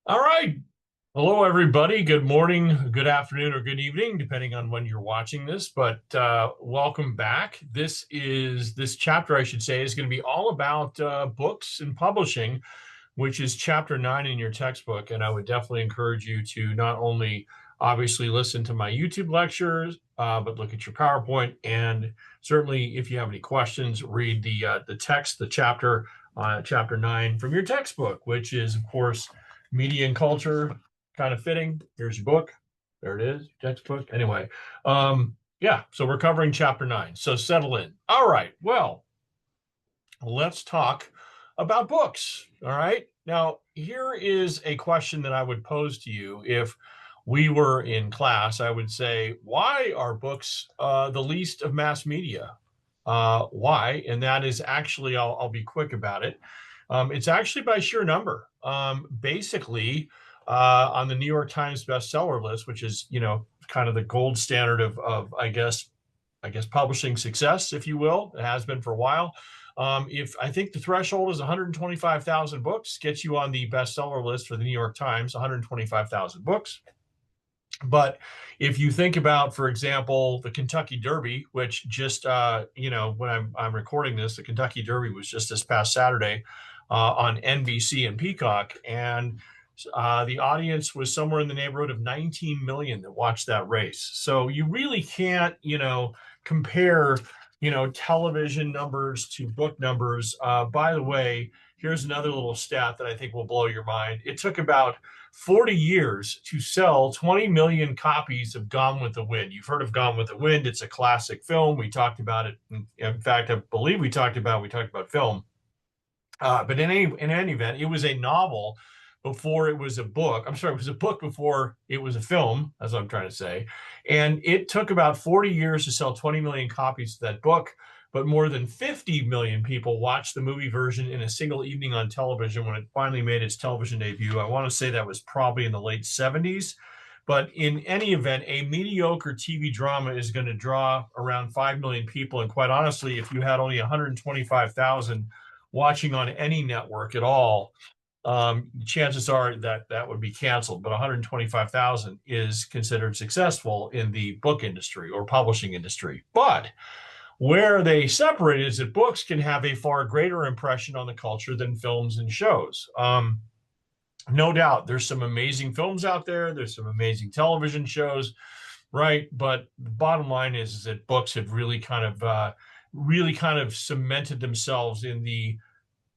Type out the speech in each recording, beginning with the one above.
All right. Hello, everybody. Good morning, good afternoon, or good evening, depending on when you're watching this. But welcome back. This chapter, I should say, is going to be all about books and publishing, which is chapter 9 in your textbook. And I would definitely encourage you to not only obviously listen to my YouTube lectures, but look at your PowerPoint. And certainly, if you have any questions, read the text, the chapter 9 from your textbook, which is, of course, media and culture. Kind of fitting. Here's your book. There it is, your textbook. Anyway, yeah, so we're covering chapter 9. So settle in. All right. Well, let's talk about books. All right. Now, here is a question that I would pose to you if we were in class. I would say, why are books the least of mass media? Why? And that is actually, I'll be quick about it. It's actually by sheer number. Basically, on the New York Times bestseller list, which is, kind of the gold standard of I guess publishing success, if you will. It has been for a while. If I think the threshold is 125,000 books, gets you on the bestseller list for the New York Times, 125,000 books. But if you think about, for example, the Kentucky Derby, which just, when I'm recording this, the Kentucky Derby was just this past Saturday on NBC and Peacock. And the audience was somewhere in the neighborhood of 19 million that watched that race. So you really can't, compare, television numbers to book numbers. By the way, here's another little stat that I think will blow your mind. It took about 40 years to sell 20 million copies of Gone with the Wind. You've heard of Gone with the Wind. It's a classic film. We talked about it. In fact, I believe we talked about film. But in any event, it was a novel before it was a book. I'm sorry, it was a book before it was a film, as I'm trying to say. And it took about 40 years to sell 20 million copies of that book, but more than 50 million people watched the movie version in a single evening on television when it finally made its television debut. I want to say that was probably in the late 70s. But in any event, a mediocre TV drama is going to draw around 5 million people. And quite honestly, if you had only 125,000 watching on any network at all, chances are that that would be canceled. But 125,000 is considered successful in the book industry or publishing industry. But where they separate is that books can have a far greater impression on the culture than films and shows. No doubt, there's some amazing films out there. There's some amazing television shows, right? But the bottom line is that books have really kind of cemented themselves in the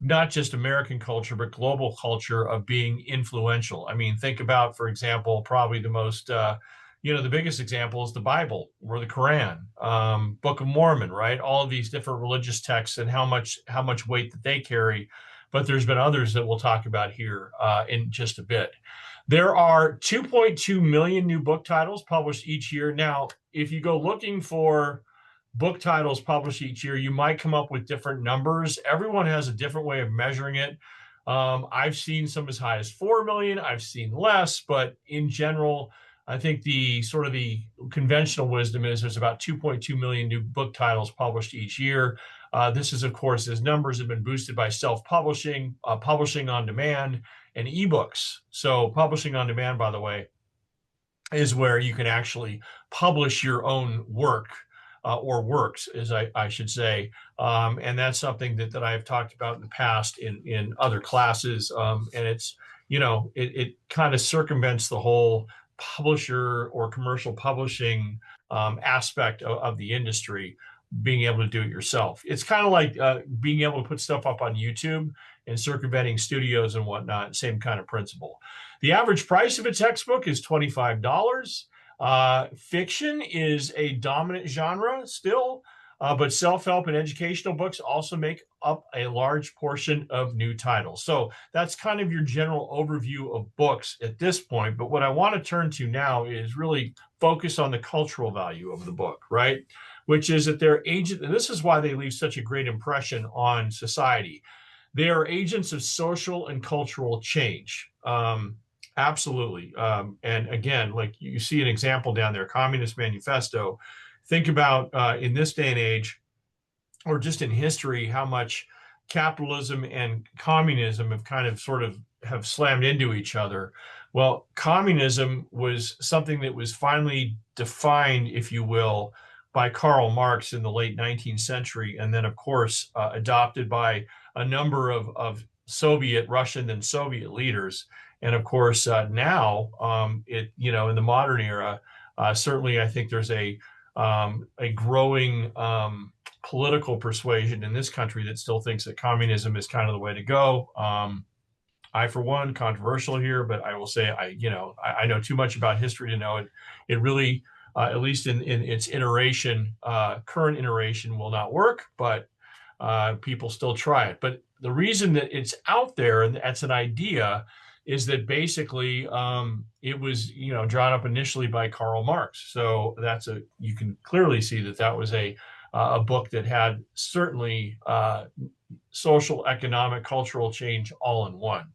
not just American culture, but global culture of being influential. I mean, think about, for example, probably the most, the biggest example is the Bible or the Quran, Book of Mormon, right? All of these different religious texts and how much weight that they carry. But there's been others that we'll talk about here in just a bit. There are 2.2 million new book titles published each year. Now, if you go looking for book titles published each year, you might come up with different numbers. Everyone has a different way of measuring it. I've seen some as high as 4 million. I've seen less, but in general, I think the conventional wisdom is there's about 2.2 million new book titles published each year. This is, of course, as numbers have been boosted by self-publishing, publishing on demand, and ebooks. So publishing on demand, by the way, is where you can actually publish your own work or works, as I should say. And that's something that I've talked about in the past in other classes. And it's, it kind of circumvents the whole publisher or commercial publishing aspect of the industry, being able to do it yourself. It's kind of like being able to put stuff up on YouTube and circumventing studios and whatnot, same kind of principle. The average price of a textbook is $25. Fiction is a dominant genre still, but self-help and educational books also make up a large portion of new titles. So that's kind of your general overview of books at this point. But what I want to turn to now is really focus on the cultural value of the book, right? Which is that they're agents, and this is why they leave such a great impression on society. They are agents of social and cultural change. Absolutely. And again, like you see an example down there, Communist Manifesto. Think about in this day and age, or just in history, how much capitalism and communism have kind of sort of have slammed into each other. Well, communism was something that was finally defined, if you will, by Karl Marx in the late 19th century, and then, of course, adopted by a number of Soviet, Russian, and Soviet leaders. And of course, now, in the modern era, certainly, I think there's a growing political persuasion in this country that still thinks that communism is kind of the way to go. I, for one, controversial here, but I will say I know too much about history to know it. It really, at least in its iteration, current iteration, will not work, but people still try it. But the reason that it's out there and that's an idea is that basically it was drawn up initially by Karl Marx. So you can clearly see that was a book that had certainly social, economic, cultural change all in one.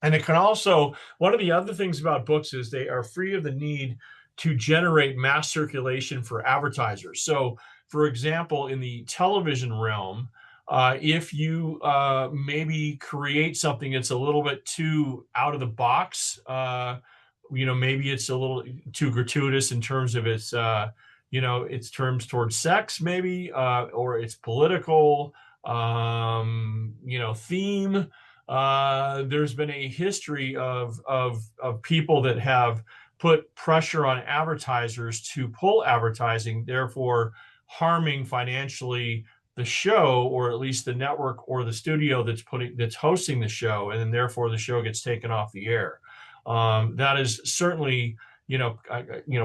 And it can also, one of the other things about books is they are free of the need to generate mass circulation for advertisers. So, for example, in the television realm, if you maybe create something that's a little bit too out of the box, maybe it's a little too gratuitous in terms of its terms towards sex, maybe, or its political, theme. There's been a history of people that have put pressure on advertisers to pull advertising, therefore harming financially the show, or at least the network or the studio that's hosting the show, and then therefore the show gets taken off the air. That is certainly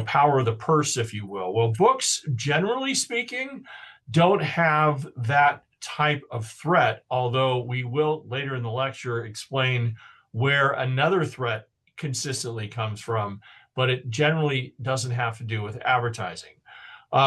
power of the purse, if you will. Well, books, generally speaking, don't have that type of threat, although we will later in the lecture explain where another threat consistently comes from, but it generally doesn't have to do with advertising.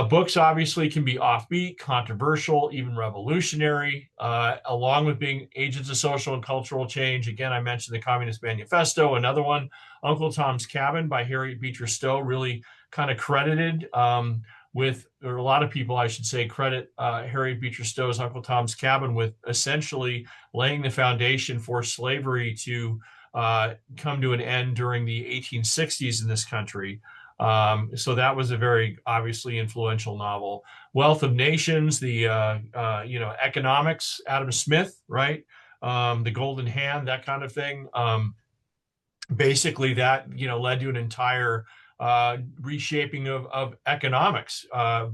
Books obviously can be offbeat, controversial, even revolutionary, along with being agents of social and cultural change. Again, I mentioned the Communist Manifesto. Another one, Uncle Tom's Cabin by Harriet Beecher Stowe, really kind of credited or a lot of people, I should say, credit Harriet Beecher Stowe's Uncle Tom's Cabin with essentially laying the foundation for slavery to come to an end during the 1860s in this country. So that was a very obviously influential novel. Wealth of Nations, the economics, Adam Smith, right? The Golden Hand, that kind of thing. Basically, that led to an entire reshaping of economics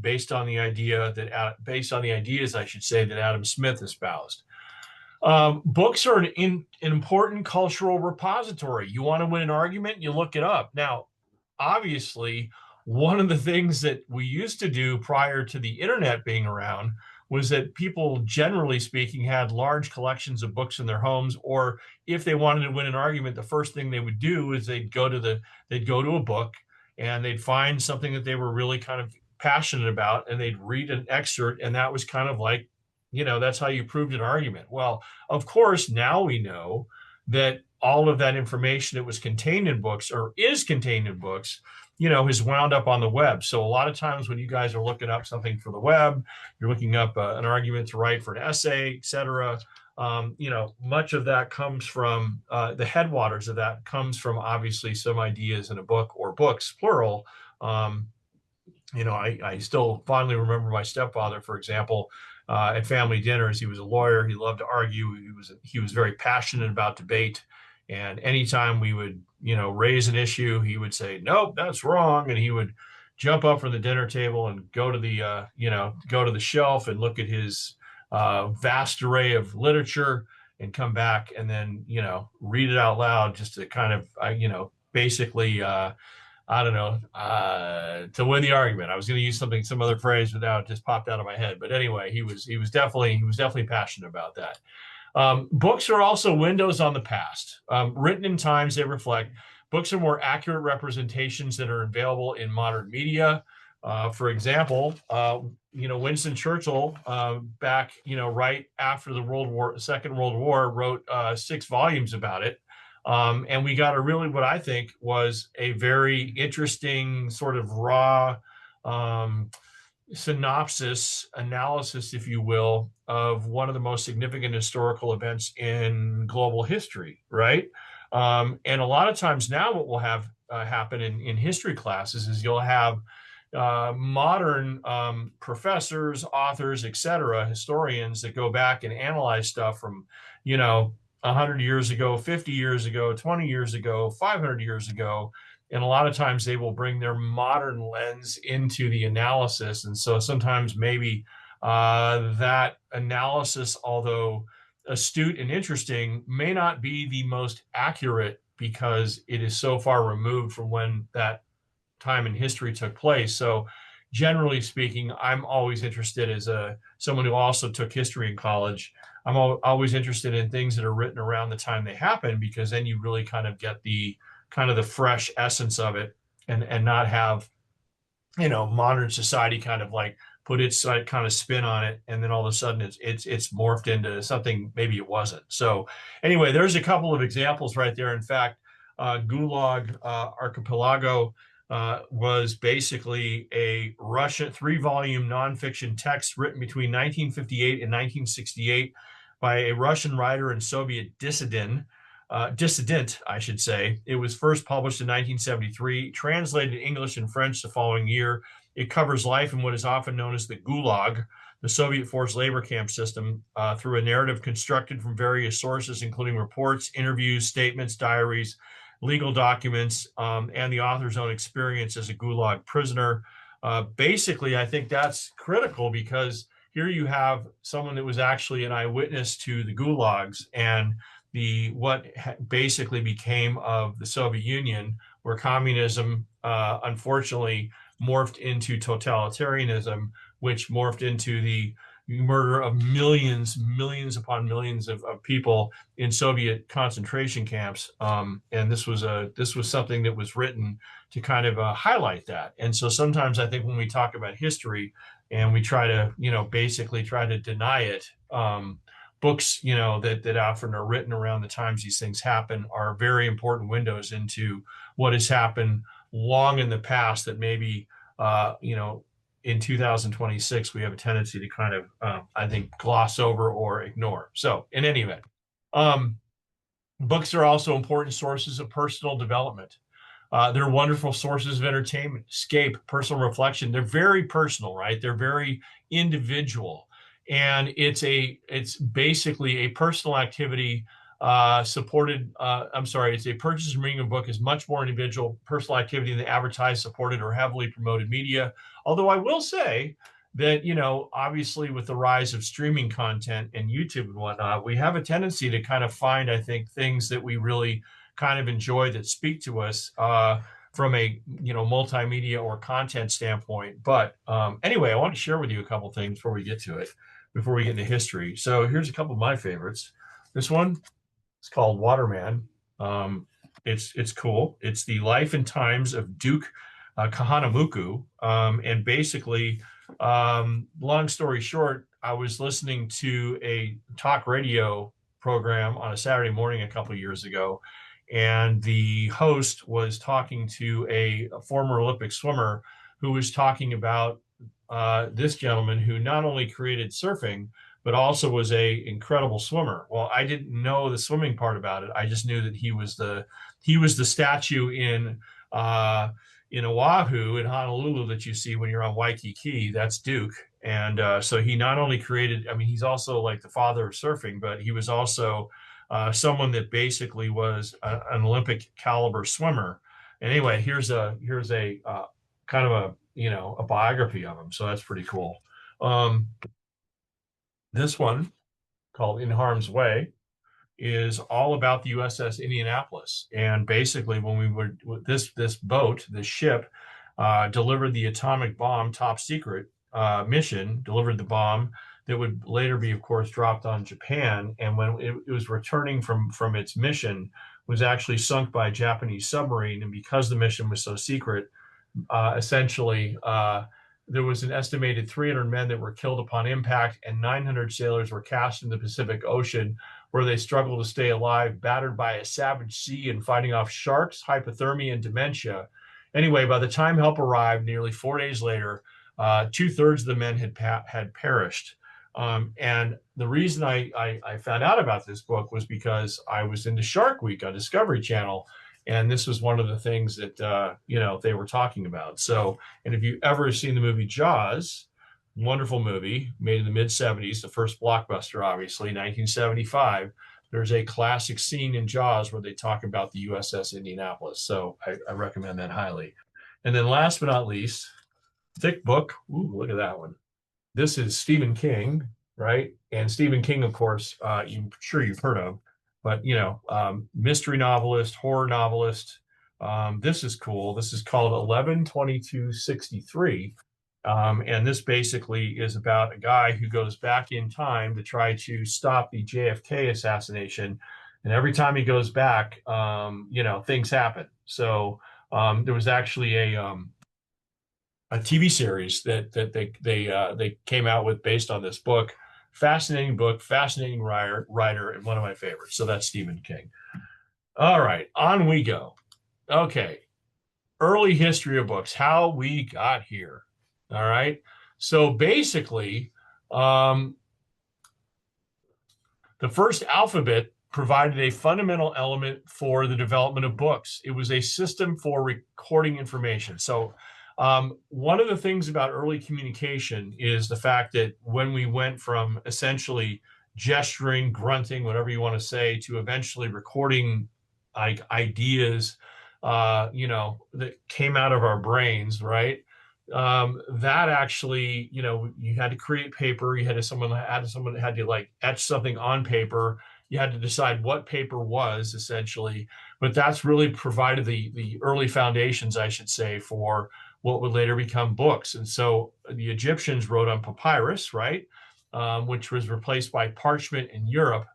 based on the ideas, I should say, that Adam Smith espoused. Books are an important cultural repository. You want to win an argument, you look it up. Now, obviously, one of the things that we used to do prior to the internet being around was that people, generally speaking, had large collections of books in their homes, or if they wanted to win an argument, the first thing they would do is they'd go to a book and they'd find something that they were really kind of passionate about, and they'd read an excerpt, and that was kind of like, that's how you proved an argument. Well, of course, now we know that all of that information that was contained in books, or is contained in books, is wound up on the web. So a lot of times when you guys are looking up something for the web, you're looking up an argument to write for an essay, et cetera. Much of that comes from the headwaters of that comes from obviously some ideas in a book, or books, plural. I still fondly remember my stepfather, for example, at family dinners. He was a lawyer. He loved to argue. He was very passionate about debate. And anytime we would, raise an issue, he would say, "Nope, that's wrong." And he would jump up from the dinner table and go to the shelf and look at his vast array of literature and come back and then, read it out loud just to kind of, basically, to win the argument. I was going to use some other phrase, but now it just popped out of my head. But anyway, he was definitely passionate about that. Books are also windows on the past. Written in times they reflect. Books are more accurate representations that are available in modern media. For example, Winston Churchill, back, right after the Second World War, wrote 6 volumes about it. And we got what I think was a very interesting sort of raw synopsis, analysis, if you will, of one of the most significant historical events in global history, right? And a lot of times now, what will have happen in history classes is you'll have modern professors, authors, etc., historians that go back and analyze stuff from, 100 years ago, 50 years ago, 20 years ago, 500 years ago. And a lot of times they will bring their modern lens into the analysis. And so sometimes maybe that analysis, although astute and interesting, may not be the most accurate because it is so far removed from when that time in history took place. So generally speaking, I'm always interested as someone who also took history in college. I'm always interested in things that are written around the time they happen, because then you really kind of get the fresh essence of it, and not have, modern society kind of like put its kind of spin on it, and then all of a sudden it's morphed into something maybe it wasn't. So anyway, there's a couple of examples right there. In fact, Gulag Archipelago was basically a Russian 3-volume nonfiction text written between 1958 and 1968 by a Russian writer and Soviet dissident, I should say. It was first published in 1973, translated to English and French the following year. It covers life in what is often known as the Gulag, the Soviet forced labor camp system, through a narrative constructed from various sources, including reports, interviews, statements, diaries, legal documents, and the author's own experience as a Gulag prisoner. Basically, I think that's critical, because here you have someone that was actually an eyewitness to the gulags and what basically became of the Soviet Union, where communism unfortunately morphed into totalitarianism, which morphed into the murder of millions upon millions of people in Soviet concentration camps. And this was something that was written to kind of highlight that. And so sometimes I think when we talk about history and we try to, basically try to deny it, books, that often are written around the times these things happen are very important windows into what has happened long in the past that maybe, in 2026, we have a tendency to kind of, I think, gloss over or ignore. So in any event, books are also important sources of personal development. They're wonderful sources of entertainment, escape, personal reflection. They're very personal, right? They're very individual. And it's basically a personal activity supported. It's a purchase and reading of a book is much more individual personal activity than the advertised, supported, or heavily promoted media. Although I will say that, obviously with the rise of streaming content and YouTube and whatnot, we have a tendency to kind of find, I think, things that we really kind of enjoy that speak to us from a, multimedia or content standpoint. But anyway, I want to share with you a couple things before we get into history. So here's a couple of my favorites. This one, it's called Waterman. It's cool. It's the life and times of Duke Kahanamoku. And basically, long story short, I was listening to a talk radio program on a Saturday morning a couple of years ago, and the host was talking to a former Olympic swimmer who was talking about this gentleman who not only created surfing, but also was a incredible swimmer. Well, I didn't know the swimming part about it. I just knew that he was the statue in Oahu, in Honolulu, that you see when you're on Waikiki. That's Duke. And so he not only created, he's also like the father of surfing, but he was also someone that basically was an Olympic caliber swimmer. And anyway, here's a kind of a biography of him. So that's pretty cool. This one, called In Harm's Way, is all about the USS Indianapolis. And basically, when we were this boat, this ship, delivered the atomic bomb, top secret mission, delivered the bomb that would later be, of course, dropped on Japan. And when it was returning from its mission, was actually sunk by a Japanese submarine. And because the mission was so secret, essentially, there was an estimated 300 men that were killed upon impact, and 900 sailors were cast in the Pacific Ocean, where they struggled to stay alive, battered by a savage sea and fighting off sharks, hypothermia, and dementia. Anyway, by the time help arrived, nearly 4 days later, 2/3 of the men had perished. And the reason I found out about this book was because I was into Shark Week on Discovery Channel, and this was one of the things that they were talking about. So, and if you've ever seen the movie Jaws, wonderful movie made in the mid-70s, the first blockbuster, obviously, 1975. There's a classic scene in Jaws where they talk about the USS Indianapolis. So I recommend that highly. And then last but not least, thick book. Ooh, look at that one. This is Stephen King, right? And Stephen King, of course, I'm sure you've heard of, but mystery novelist, horror novelist. This is cool. This is called 11/22/63. And this basically is about a guy who goes back in time to try to stop the JFK assassination. And every time he goes back, things happen. So there was actually a TV series that they came out with based on this book. Fascinating book, fascinating writer, and one of my favorites. So that's Stephen King. All right, on we go. Okay, early history of books, how we got here. All right, so basically, the first alphabet provided a fundamental element for the development of books. It was a system for recording information. So one of the things about early communication is the fact that when we went from essentially gesturing, grunting, whatever you want to say, to eventually recording like ideas, that came out of our brains, right? That actually, you had to create paper. You had someone that had to like etch something on paper. You had to decide what paper was essentially, but that's really provided the early foundations, I should say, for what would later become books. And so the Egyptians wrote on papyrus, right? Which was replaced by parchment in Europe.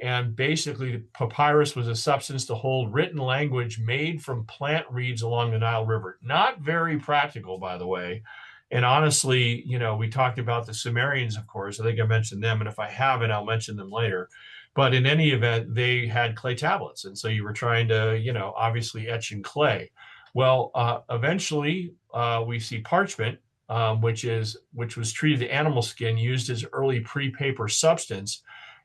And basically, papyrus was a substance to hold written language made from plant reeds along the Nile River. Not very practical, by the way. And honestly, we talked about the Sumerians, of course. I think I mentioned them. And if I haven't, I'll mention them later. But in any event, they had clay tablets. And so you were trying to, obviously etch in clay. Well, eventually, we see parchment, which was treated animal skin, used as early pre-paper substance.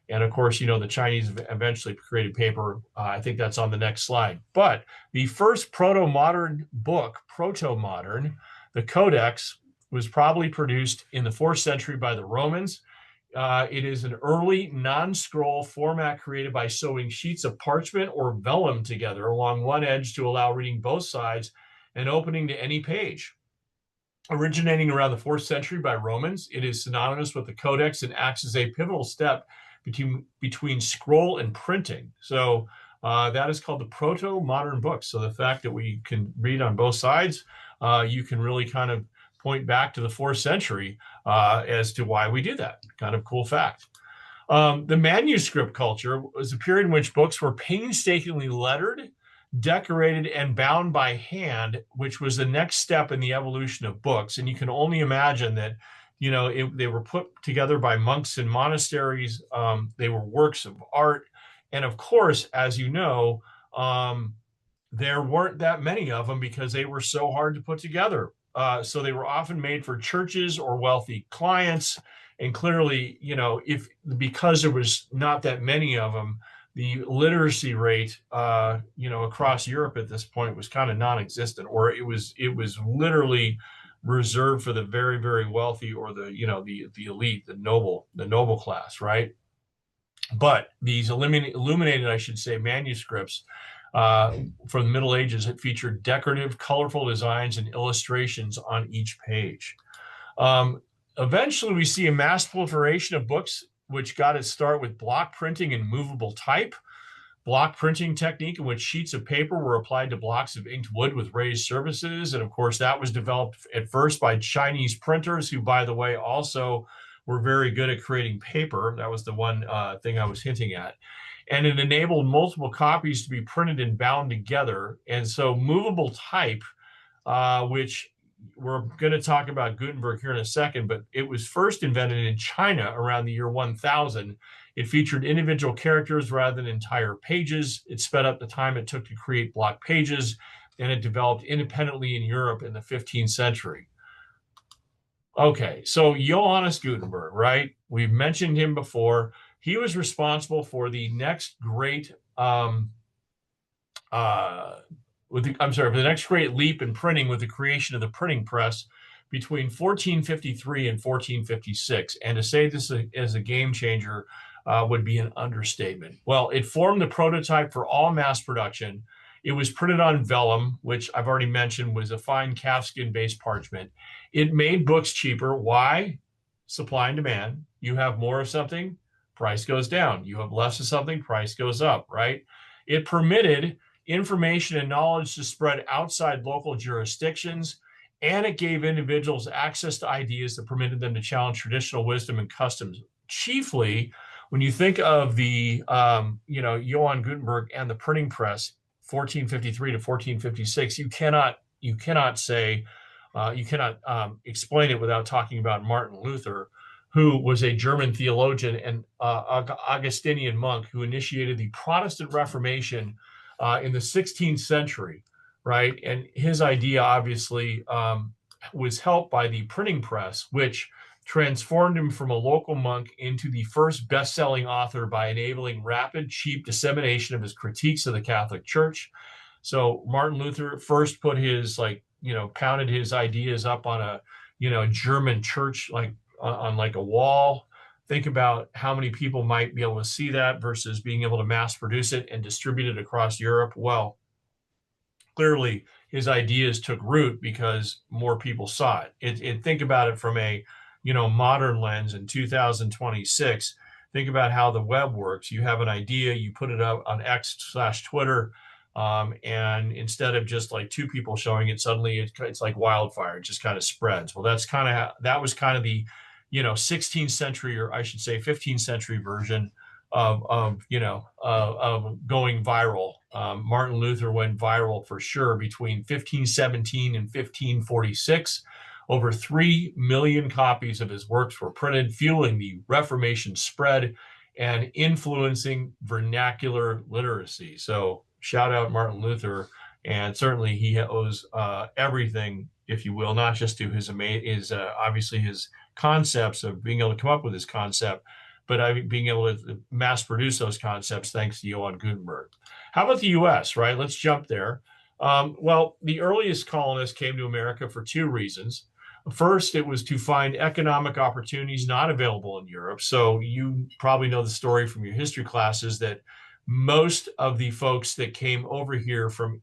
And of course, the Chinese eventually created paper. I think that's on the next slide. But the first proto-modern book, proto-modern, the Codex, was probably produced in the 4th century by the Romans. It is an early non-scroll format created by sewing sheets of parchment or vellum together along one edge to allow reading both sides and opening to any page. Originating around the 4th century by Romans, it is synonymous with the Codex and acts as a pivotal step between scroll and printing. So that is called the proto-modern book. So the fact that we can read on both sides, you can really kind of point back to the 4th century as to why we do that. Kind of cool fact. The manuscript culture was a period in which books were painstakingly lettered, decorated, and bound by hand, which was the next step in the evolution of books. And you can only imagine that, they were put together by monks in monasteries. They were works of art. And of course, as you know, there weren't that many of them because they were so hard to put together. So they were often made for churches or wealthy clients. And clearly, because there was not that many of them, the literacy rate, across Europe at this point was kind of non-existent, or it was literally reserved for the very, very wealthy, or the elite, the noble class, right? But these illuminated, I should say, manuscripts from the Middle Ages, it featured decorative, colorful designs and illustrations on each page. Eventually, we see a mass proliferation of books, which got its start with block printing and movable type. Block printing technique in which sheets of paper were applied to blocks of inked wood with raised surfaces. And of course, that was developed at first by Chinese printers, who, by the way, also were very good at creating paper. That was the one thing I was hinting at. And it enabled multiple copies to be printed and bound together. And so movable type, which we're going to talk about Gutenberg here in a second, but it was first invented in China around the year 1000. It featured individual characters rather than entire pages. It sped up the time it took to create block pages, and it developed independently in Europe in the 15th century. Okay, so Johannes Gutenberg, right? We've mentioned him before. He was responsible for the next great uh, for the next great leap in printing with the creation of the printing press between 1453 and 1456. And to say this as a game changer would be an understatement. Well, it formed the prototype for all mass production. It was printed on vellum, which I've already mentioned was a fine calfskin-based parchment. It made books cheaper. Why? Supply and demand. You have more of something, price goes down. You have less of something, price goes up, right? It permitted information and knowledge to spread outside local jurisdictions, and it gave individuals access to ideas that permitted them to challenge traditional wisdom and customs. Chiefly, when you think of the, Johann Gutenberg and the printing press, 1453 to 1456, you cannot explain it without talking about Martin Luther, who was a German theologian and Augustinian monk who initiated the Protestant Reformation in the 16th century, right? And his idea obviously was helped by the printing press, which transformed him from a local monk into the first best-selling author by enabling rapid, cheap dissemination of his critiques of the Catholic Church. So Martin Luther first put his pounded his ideas up on a German church, like on like a wall. Think about how many people might be able to see that versus being able to mass produce it and distribute it across Europe. Well, clearly his ideas took root because more people saw it. Think about it from a modern lens in 2026. Think about how the web works. You have an idea, you put it up on X/Twitter, and instead of just like two people showing it, suddenly it's like wildfire. It just kind of spreads. Well, that was kind of the 16th century, or I should say 15th century version of going viral. Martin Luther went viral for sure between 1517 and 1546. Over 3 million copies of his works were printed, fueling the Reformation spread and influencing vernacular literacy. So shout out Martin Luther, and certainly he owes everything, if you will, not just to his obviously his concepts of being able to come up with this concept, but being able to mass produce those concepts thanks to Johann Gutenberg. How about the U.S., right? Let's jump there. Well, the earliest colonists came to America for two reasons. First, it was to find economic opportunities not available in Europe. So you probably know the story from your history classes that most of the folks that came over here from,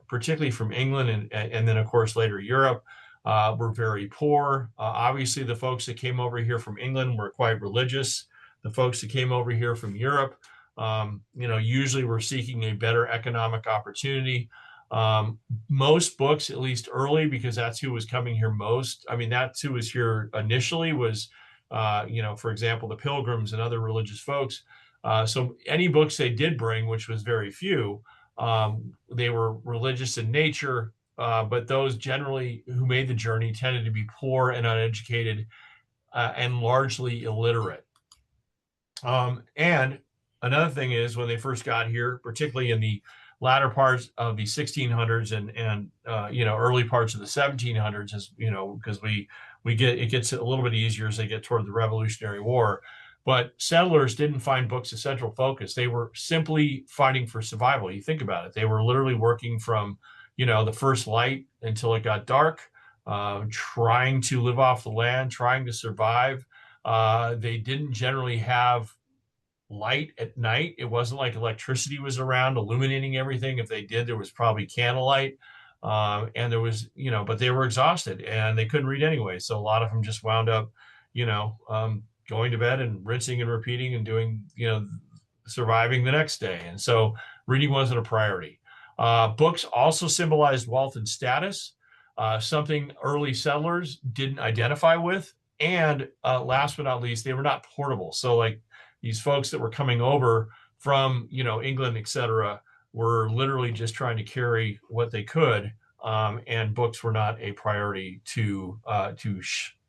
particularly from England and then, of course, later Europe, were very poor. Obviously, the folks that came over here from England were quite religious. The folks that came over here from Europe, usually were seeking a better economic opportunity. Most books, at least early, because that's who was coming here most. I mean, that's who was here initially was, for example, the Pilgrims and other religious folks. So any books they did bring, which was very few, they were religious in nature, but those generally who made the journey tended to be poor and uneducated and largely illiterate. And another thing is when they first got here, particularly in the latter parts of the 1600s and early parts of the 1700s, as because it gets a little bit easier as they get toward the Revolutionary War. But settlers didn't find books a central focus. They were simply fighting for survival. You think about it. They were literally working from, the first light until it got dark, trying to live off the land, trying to survive. They didn't generally have light at night. It wasn't like electricity was around illuminating everything. If they did, there was probably candlelight. And there was, but they were exhausted and they couldn't read anyway. So a lot of them just wound up, going to bed and rinsing and repeating and doing, surviving the next day. And so reading wasn't a priority. Books also symbolized wealth and status, something early settlers didn't identify with. And last but not least, they were not portable. So like these folks that were coming over from, England, et cetera, were literally just trying to carry what they could. And books were not a priority to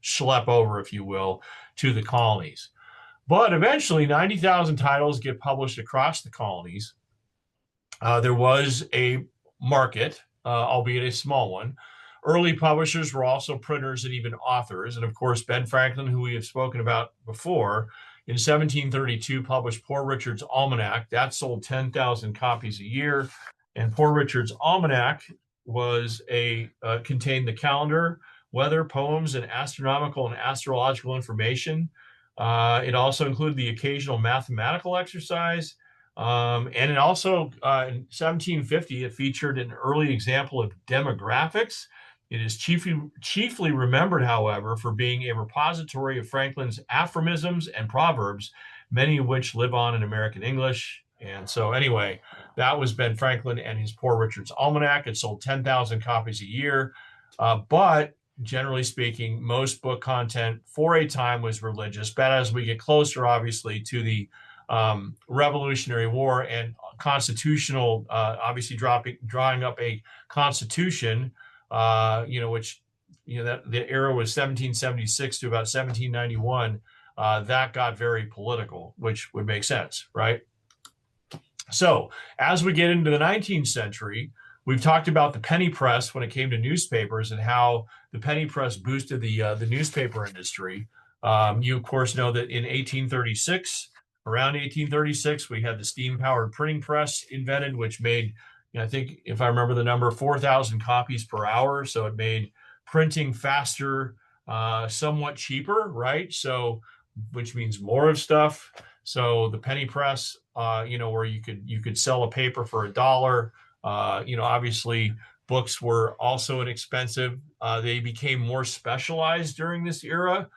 schlep over, if you will, to the colonies. But eventually 90,000 titles get published across the colonies. There was a market, albeit a small one, Early publishers were also printers and even authors. And of course, Ben Franklin, who we have spoken about before, in 1732 published Poor Richard's Almanac. That sold 10,000 copies a year. And Poor Richard's Almanac was contained the calendar, weather, poems, and astronomical and astrological information. It also included the occasional mathematical exercise. And it also, in 1750, it featured an early example of demographics. It is chiefly remembered, however, for being a repository of Franklin's aphorisms and proverbs, many of which live on in American English. And so anyway, that was Ben Franklin and his Poor Richard's Almanac. It sold 10,000 copies a year. But generally speaking, most book content for a time was religious. But as we get closer, obviously, to the Revolutionary War and constitutional, obviously drawing up a constitution, which, that the era was 1776 to about 1791, that got very political, which would make sense, right? So as we get into the 19th century, we've talked about the penny press when it came to newspapers and how the penny press boosted the newspaper industry. You, of course, know that in around 1836, we had the steam-powered printing press invented, which made, I think, if I remember the number, 4,000 copies per hour. So it made printing faster, somewhat cheaper, right? So, which means more of stuff. So the penny press, where you could sell a paper for $1. Obviously books were also inexpensive. They became more specialized during this era,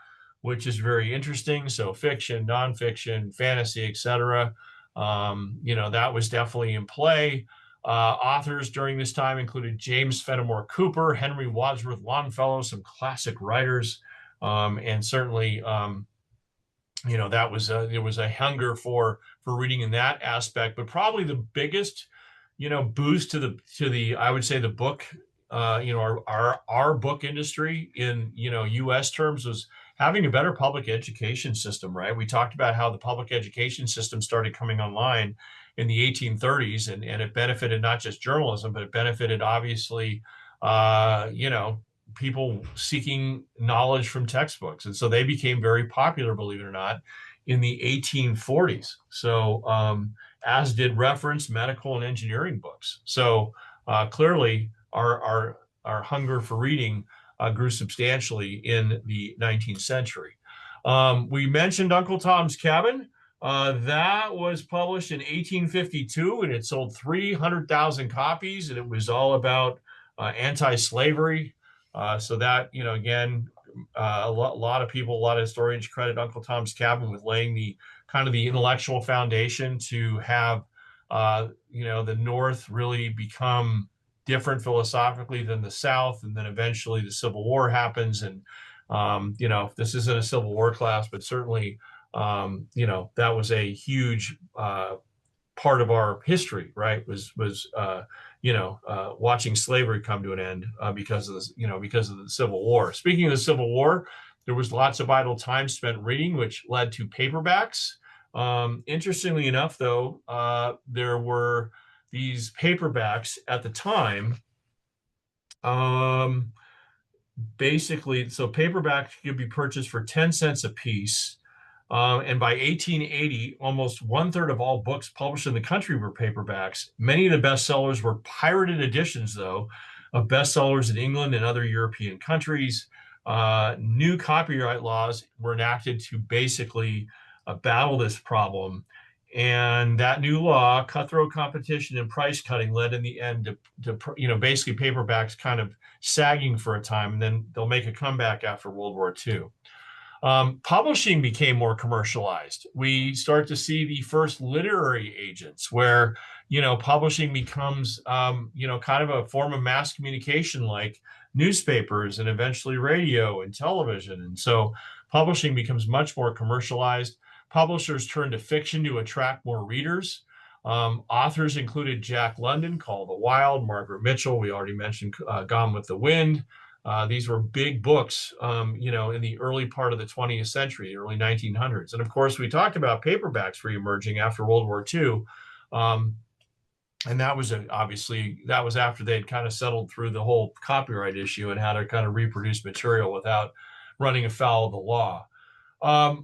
which is very interesting. So fiction, nonfiction, fantasy, etc. That was definitely in play. Authors during this time included James Fenimore Cooper, Henry Wadsworth Longfellow, some classic writers, and certainly, there was a hunger for reading in that aspect. But probably the biggest, boost to the I would say the book, our book industry in U.S. terms was having a better public education system, right? We talked about how the public education system started coming online in the 1830s, and it benefited not just journalism, but it benefited obviously, people seeking knowledge from textbooks. And so they became very popular, believe it or not, in the 1840s. So as did reference, medical, and engineering books. So clearly our hunger for reading grew substantially in the 19th century. We mentioned Uncle Tom's Cabin. That was published in 1852, and it sold 300,000 copies, and it was all about anti-slavery. So that, again, a lot of people, a lot of historians credit Uncle Tom's Cabin with laying the kind of the intellectual foundation to have, the North really become different philosophically than the South. And then eventually the Civil War happens. And, this isn't a Civil War class, but certainly, that was a huge part of our history, right? Was watching slavery come to an end because of this, because of the Civil War. Speaking of the Civil War, there was lots of idle time spent reading, which led to paperbacks. Interestingly enough, though, there were these paperbacks at the time. Basically, so paperbacks could be purchased for 10 cents a piece. And by 1880, almost 1/3 of all books published in the country were paperbacks. Many of the bestsellers were pirated editions, though, of bestsellers in England and other European countries. New copyright laws were enacted to basically battle this problem. And that new law, cutthroat competition and price cutting, led in the end to basically paperbacks kind of sagging for a time, and then they'll make a comeback after World War II. Publishing became more commercialized. We start to see the first literary agents where, publishing becomes, kind of a form of mass communication like newspapers and eventually radio and television. And so publishing becomes much more commercialized. Publishers turn to fiction to attract more readers. Authors included Jack London, Call of the Wild, Margaret Mitchell. We already mentioned Gone with the Wind. These were big books, in the early part of the 20th century, early 1900s. And of course, we talked about paperbacks reemerging after World War II. And that was obviously that was after they had kind of settled through the whole copyright issue and how to kind of reproduce material without running afoul of the law.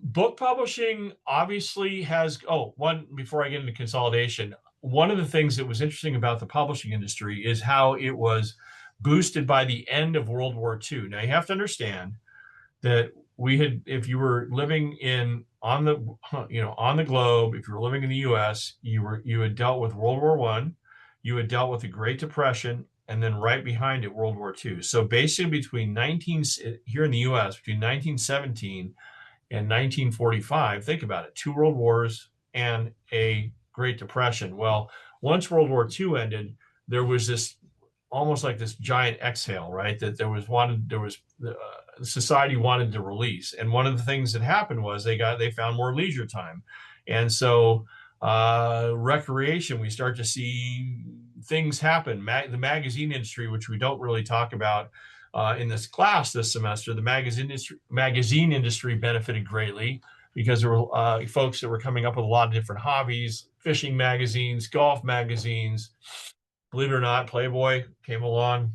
Book publishing obviously has, one, before I get into consolidation, one of the things that was interesting about the publishing industry is how it was boosted by the end of World War II. Now you have to understand that if you were living on the globe, if you were living in the US, you had dealt with World War I, you had dealt with the Great Depression, and then right behind it, World War II. So basically here in the US, between 1917 and 1945, think about it, two world wars and a Great Depression. Well, once World War II ended, there was this almost like this giant exhale, right? That society wanted to release. And one of the things that happened was they found more leisure time. And so recreation, we start to see things happen. The magazine industry, which we don't really talk about in this class this semester, the magazine industry benefited greatly because there were folks that were coming up with a lot of different hobbies, fishing magazines, golf magazines. Believe it or not, Playboy came along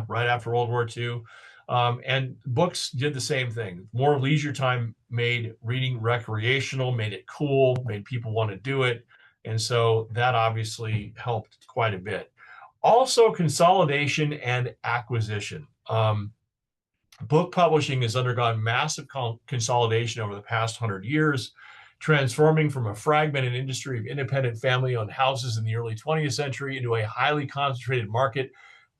right after World War II. And books did the same thing. More leisure time made reading recreational, made it cool, made people want to do it. And so that obviously helped quite a bit. Also, consolidation and acquisition. Book publishing has undergone massive consolidation over the past 100 years, transforming from a fragmented industry of independent family-owned houses in the early 20th century into a highly concentrated market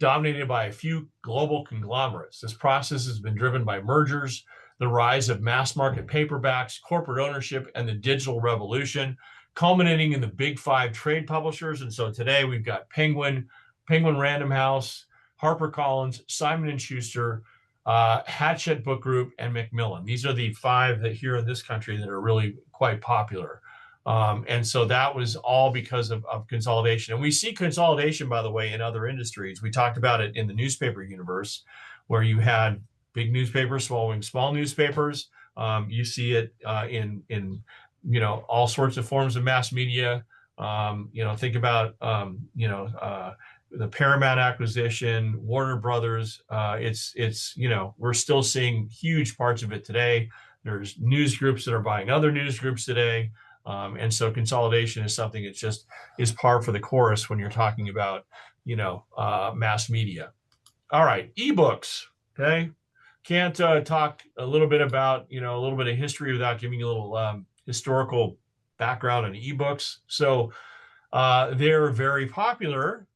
dominated by a few global conglomerates. This process has been driven by mergers, the rise of mass market paperbacks, corporate ownership, and the digital revolution, culminating in the big five trade publishers. And so today we've got Penguin Random House, HarperCollins, Simon & Schuster, Hachette Book Group, and Macmillan. These are the five that here in this country that are really quite popular. And so that was all because of consolidation. And we see consolidation, by the way, in other industries. We talked about it in the newspaper universe, where you had big newspapers swallowing small newspapers. You see it in all sorts of forms of mass media. Think about the Paramount acquisition, Warner Brothers. We're still seeing huge parts of it today. There's news groups that are buying other news groups today. And so consolidation is something that just is par for the course when you're talking about, mass media. All right, ebooks. Okay, can't talk a little bit about a little bit of history without giving you a little historical background on ebooks. So they're very popular,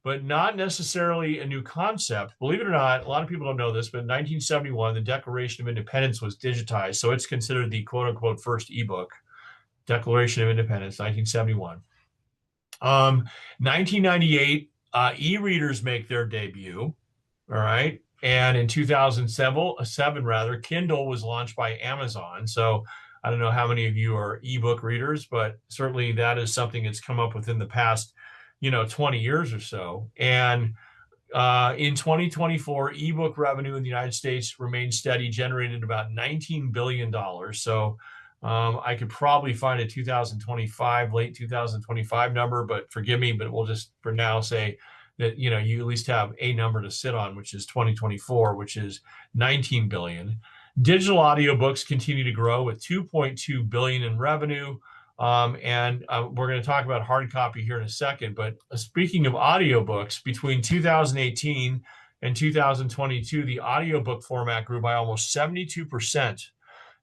but not necessarily a new concept. Believe it or not, a lot of people don't know this, but in 1971, the Declaration of Independence was digitized, so it's considered the quote-unquote first ebook. Declaration of Independence, 1971. 1998, e-readers make their debut, all right? And in 2007, Kindle was launched by Amazon. So I don't know how many of you are ebook readers, but certainly that is something that's come up within the past, 20 years or so. And in 2024, ebook revenue in the United States remained steady, generated about $19 billion. So I could probably find a 2025, late 2025 number, but forgive me, but we'll just for now say that, you at least have a number to sit on, which is 2024, which is 19 billion. Digital audiobooks continue to grow with 2.2 billion in revenue. And we're going to talk about hard copy here in a second. But speaking of audiobooks, between 2018 and 2022, the audiobook format grew by almost 72%.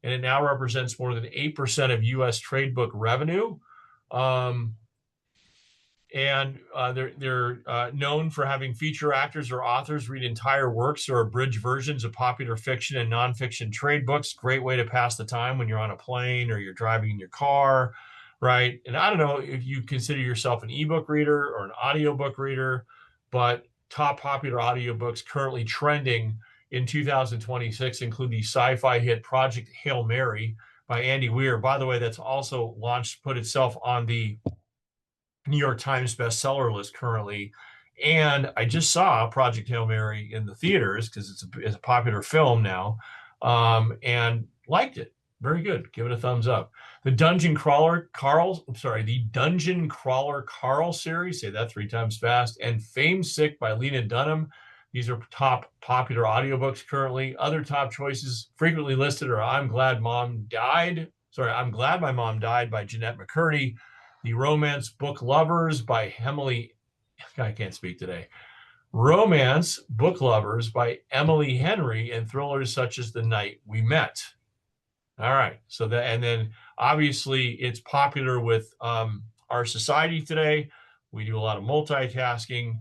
And it now represents more than 8% of U.S. trade book revenue. They're known for having feature actors or authors read entire works or abridged versions of popular fiction and nonfiction trade books. Great way to pass the time when you're on a plane or you're driving in your car, right? And I don't know if you consider yourself an ebook reader or an audiobook reader, but top popular audiobooks currently trending in 2026 include the sci-fi hit Project Hail Mary by Andy Weir. By the way, that's also put itself on the New York Times bestseller list currently. And I just saw Project Hail Mary in the theaters because it's a popular film now, and liked it Very good. Give it a thumbs up. The Dungeon Crawler Carl series, say that 3 times fast, and Fame Sick by Lena Dunham. These are top popular audiobooks currently. Other top choices frequently listed are I'm Glad My Mom Died by Jeanette McCurdy. The Romance Book Lovers by Emily, I can't speak today. Romance Book Lovers by Emily Henry, and thrillers such as The Night We Met. All right. So that, and then obviously it's popular with our society today. We do a lot of multitasking.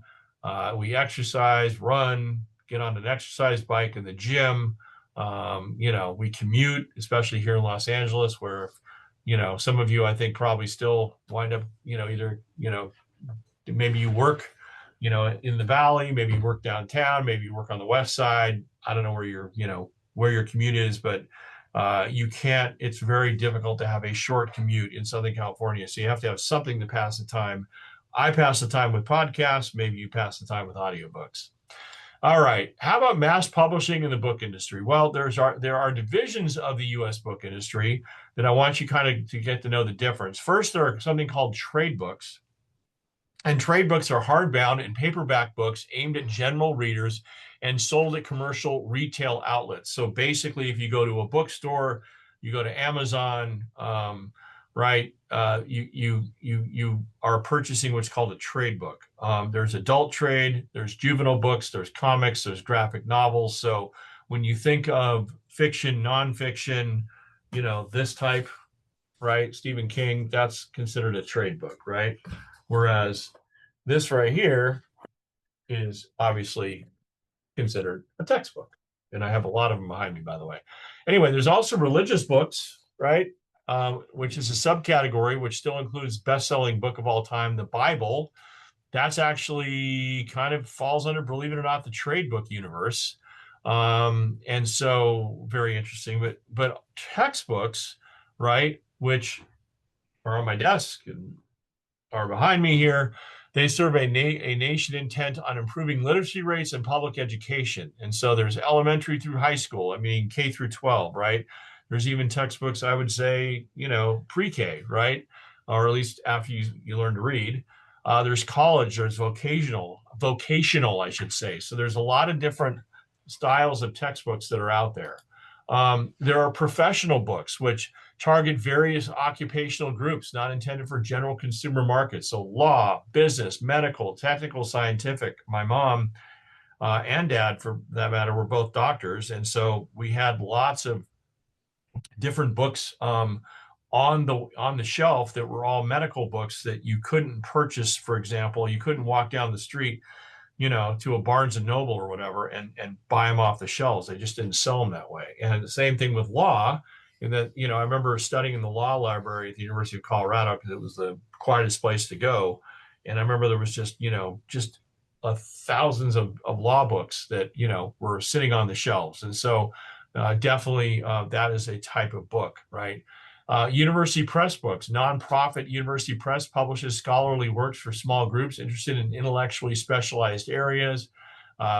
We exercise, run, get on an exercise bike in the gym. We commute, especially here in Los Angeles, where, some of you, I think, probably still wind up, either, maybe you work, in the valley, maybe you work downtown, maybe you work on the west side. I don't know where your commute is, but it's very difficult to have a short commute in Southern California. So you have to have something to pass the time. I pass the time with podcasts. Maybe you pass the time with audiobooks. All right. How about mass publishing in the book industry? Well, there are divisions of the U.S. book industry that I want you kind of to get to know the difference. First, there are something called trade books. And trade books are hardbound and paperback books aimed at general readers and sold at commercial retail outlets. So basically, if you go to a bookstore, you go to Amazon, right? You are purchasing what's called a trade book. There's adult trade, there's juvenile books, there's comics, there's graphic novels. So when you think of fiction, nonfiction, this type, right? Stephen King, that's considered a trade book, right? Whereas this right here is obviously considered a textbook. And I have a lot of them behind me, by the way. Anyway, there's also religious books, right? Which is a subcategory, which still includes best-selling book of all time, the Bible. That's actually kind of falls under, believe it or not, the trade book universe. And so very interesting. But textbooks, right, which are on my desk and are behind me here, they serve a nation intent on improving literacy rates and public education. And so there's elementary through high school, K through 12, right? There's even textbooks, I would say, pre-K, right? Or at least after you learn to read. There's college, there's vocational, I should say. So there's a lot of different styles of textbooks that are out there. There are professional books, which target various occupational groups not intended for general consumer markets. So law, business, medical, technical, scientific. My mom and dad, for that matter, were both doctors. And so we had lots of different books on the shelf that were all medical books that you couldn't purchase. For example, you couldn't walk down the street, to a Barnes and Noble or whatever and buy them off the shelves. They just didn't sell them that way. And the same thing with law. And that, I remember studying in the law library at the University of Colorado because it was the quietest place to go. And I remember there was just thousands of law books that, were sitting on the shelves. And so definitely that is a type of book, right? University press books. Nonprofit University Press publishes scholarly works for small groups interested in intellectually specialized areas,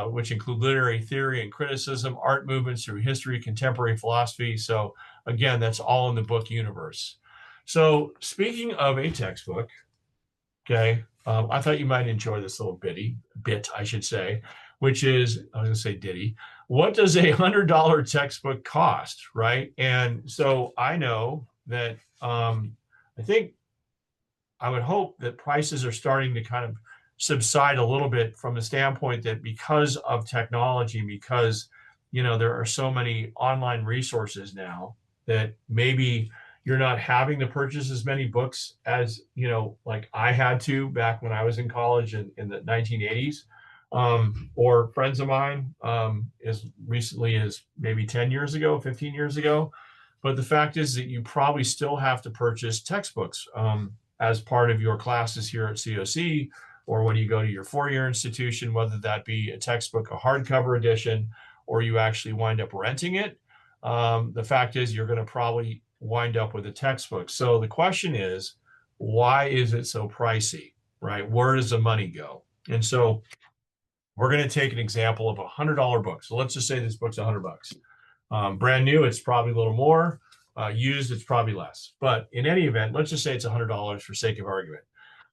which include literary theory and criticism, art movements through history, contemporary philosophy. So again, that's all in the book universe. So speaking of a textbook, okay, I thought you might enjoy this little bit, I should say, which is, I was going to say ditty. What does a $100 textbook cost, right? And so I know that I would hope that prices are starting to kind of subside a little bit from the standpoint that because of technology, because, there are so many online resources now that maybe you're not having to purchase as many books as, like I had to back when I was in college in the 1980s. Or friends of mine as recently as maybe 10 years ago, 15 years ago. But the fact is that you probably still have to purchase textbooks as part of your classes here at COC, or when you go to your four-year institution, whether that be a textbook, a hardcover edition, or you actually wind up renting it. The fact is you're going to probably wind up with a textbook. So the question is, why is it so pricey, right? Where does the money go? And so we're going to take an example of a $100 book. So let's just say this book's $100. Brand new, it's probably a little more. Used, it's probably less. But in any event, let's just say it's $100 for sake of argument.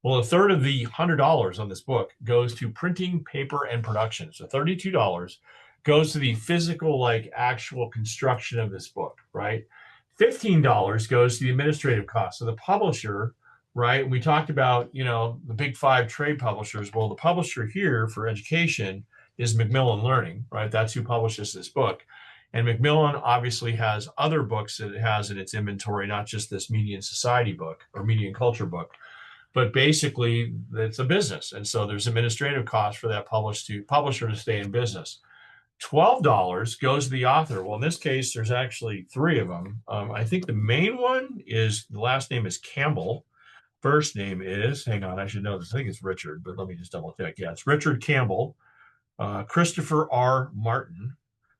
Well, a third of the $100 on this book goes to printing, paper, and production. So $32 goes to the physical, like actual construction of this book, right? $15 goes to the administrative costs. So the publisher, right? We talked about, the big five trade publishers. Well, the publisher here for education is Macmillan Learning, right? That's who publishes this book. And Macmillan obviously has other books that it has in its inventory, not just this Media and Society book or Media and Culture book. But basically, it's a business. And so there's administrative costs for that publisher to stay in business. $12 goes to the author. Well, in this case, there's actually three of them. I think the main one is, the last name is Campbell. First name is, hang on, I should know this. I think it's Richard, but let me just double check. Yeah, it's Richard Campbell, Christopher R. Martin,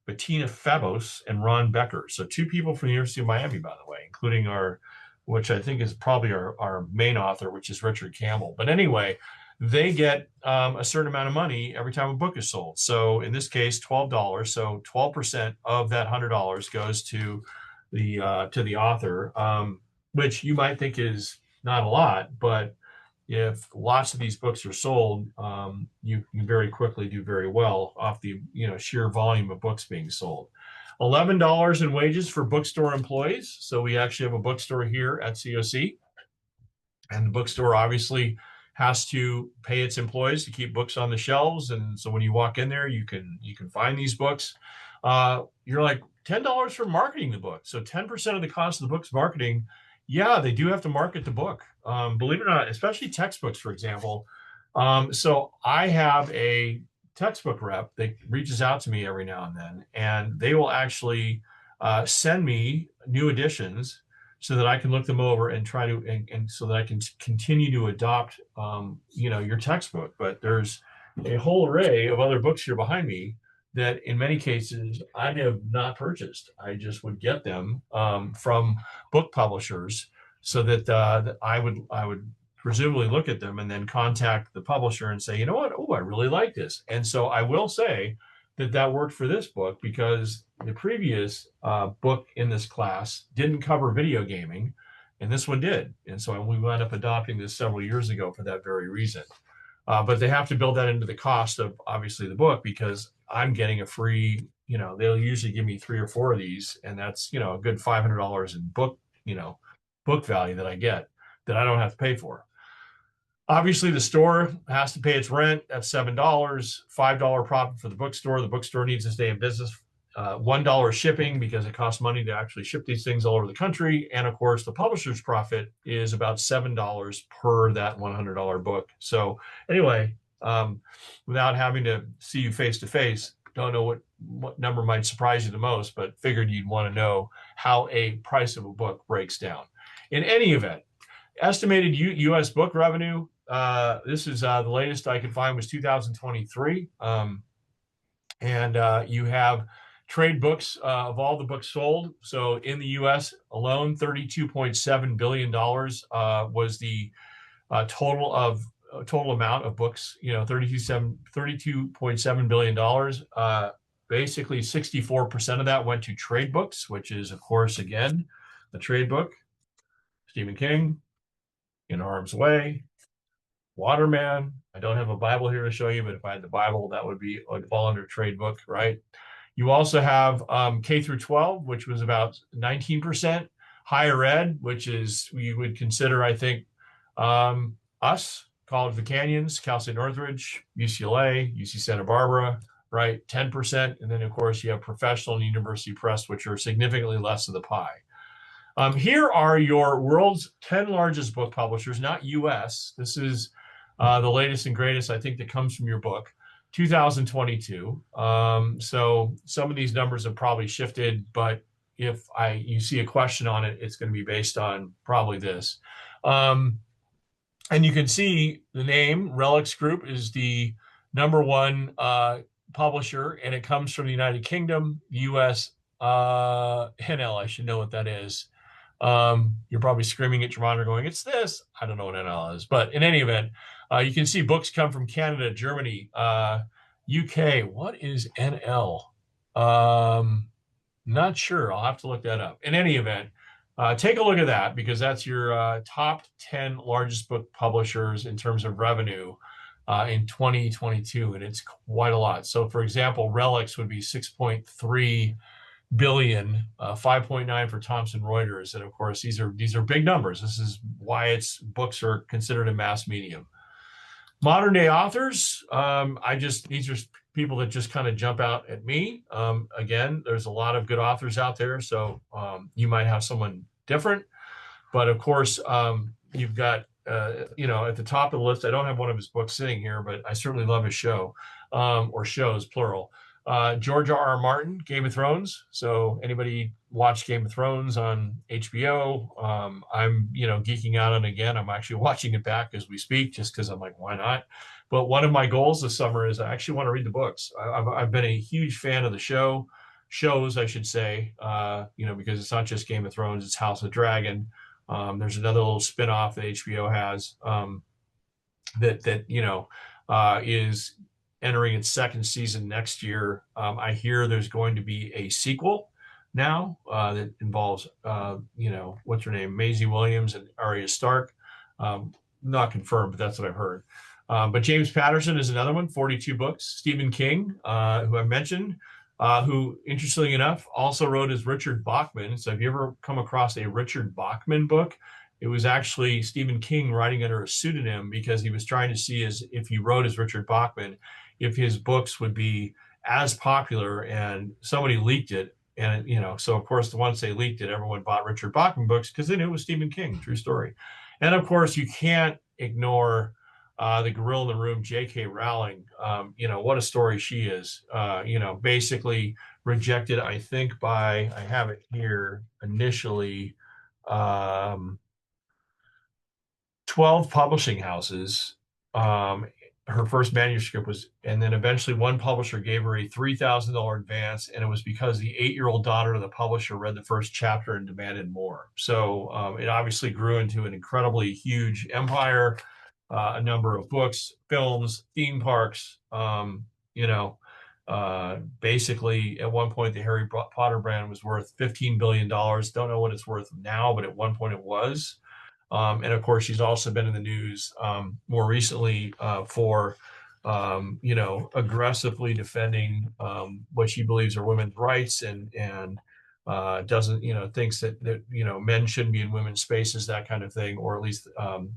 Bettina Febos, and Ron Becker. So two people from the University of Miami, by the way, including which I think is probably our main author, which is Richard Campbell. But anyway, they get a certain amount of money every time a book is sold. So in this case, $12. So 12% of that $100 goes to the author, which you might think is not a lot, but if lots of these books are sold, you can very quickly do very well off the sheer volume of books being sold. $11 in wages for bookstore employees. So we actually have a bookstore here at COC, and the bookstore obviously has to pay its employees to keep books on the shelves. And so when you walk in there, you can find these books. You're like, $10 for marketing the book. So 10% of the cost of the book's marketing. Yeah, they do have to market the book. Believe it or not, especially textbooks, for example. So I have a textbook rep that reaches out to me every now and then, and they will actually send me new editions so that I can look them over and try to, and so that I can continue to adopt, your textbook. But there's a whole array of other books here behind me that in many cases I have not purchased. I just would get them from book publishers so that, that I would presumably look at them and then contact the publisher and say, you know what? Oh, I really like this. And so I will say that worked for this book, because the previous book in this class didn't cover video gaming, and this one did. And so we wound up adopting this several years ago for that very reason. But they have to build that into the cost of obviously the book, because I'm getting a free, they'll usually give me 3 or 4 of these, and that's, a good $500 in book value that I get that I don't have to pay for. Obviously, the store has to pay its rent. That's $7, $5 profit for the bookstore. The bookstore needs to stay in business. $1 shipping, because it costs money to actually ship these things all over the country. And of course, the publisher's profit is about $7 per that $100 book. So anyway, without having to see you face to face, don't know what number might surprise you the most, but figured you'd want to know how a price of a book breaks down. In any event, estimated U.S. book revenue, this is the latest I could find, was 2023. And you have trade books of all the books sold. So in the U.S. alone, $32.7 billion was the total amount of books. $32.7 billion. Basically, 64% of that went to trade books, which is, of course, again, a trade book. Stephen King, In Harm's Way, Waterman. I don't have a Bible here to show you, but if I had the Bible, that would fall under trade book, right? You also have K through 12, which was about 19%. Higher ed, which is, we would consider, I think, us, College of the Canyons, Cal State Northridge, UCLA, UC Santa Barbara, right? 10%. And then, of course, you have professional and university press, which are significantly less of the pie. Here are your world's 10 largest book publishers, not U.S. This is the latest and greatest, I think, that comes from your book, 2022. So some of these numbers have probably shifted, but if you see a question on it, it's going to be based on probably this. And you can see the name, Relics Group, is the #1 publisher, and it comes from the United Kingdom, U.S. NL, I should know what that is. You're probably screaming at your monitor going, it's this. I don't know what NL is. But in any event, you can see books come from Canada, Germany, UK. What is NL? Not sure. I'll have to look that up. In any event, take a look at that, because that's your top 10 largest book publishers in terms of revenue in 2022, and it's quite a lot. So, for example, Relics would be 6.3 billion, 5.9 for Thomson Reuters, and of course these are big numbers. This is why its books are considered a mass medium. Modern day authors, these are people that just kind of jump out at me. Again, there's a lot of good authors out there, so you might have someone different, but of course, you've got at the top of the list. I don't have one of his books sitting here, but I certainly love his show, or shows plural. George R.R. Martin, Game of Thrones. So anybody watch Game of Thrones on HBO? I'm geeking out on it again. I'm actually watching it back as we speak, just because I'm like, why not? But one of my goals this summer is I actually want to read the books. I've been a huge fan of the shows, I should say, because it's not just Game of Thrones, it's House of Dragon. There's another little spinoff that HBO has that is entering its second season next year. I hear there's going to be a sequel now that involves, what's her name, Maisie Williams and Arya Stark. Not confirmed, but that's what I've heard. But James Patterson is another one, 42 books. Stephen King, who I mentioned, who, interestingly enough, also wrote as Richard Bachman. So have you ever come across a Richard Bachman book? It was actually Stephen King writing under a pseudonym, because he was trying to see if he wrote as Richard Bachman, if his books would be as popular, and somebody leaked it. And, so of course, once they leaked it, everyone bought Richard Bachman books because they knew it was Stephen King, true story. And of course, you can't ignore the gorilla in the room, J.K. Rowling. What a story she is. Basically rejected, I think I have it here initially, 12 publishing houses. Her first manuscript was, and then eventually one publisher gave her a $3,000 advance, and it was because the 8-year-old daughter of the publisher read the first chapter and demanded more. So it obviously grew into an incredibly huge empire, a number of books, films, theme parks. Basically, at one point, the Harry Potter brand was worth $15 billion. Don't know what it's worth now, but at one point it was. And of course, she's also been in the news more recently for, aggressively defending what she believes are women's rights, and doesn't, thinks that men shouldn't be in women's spaces, that kind of thing, or at least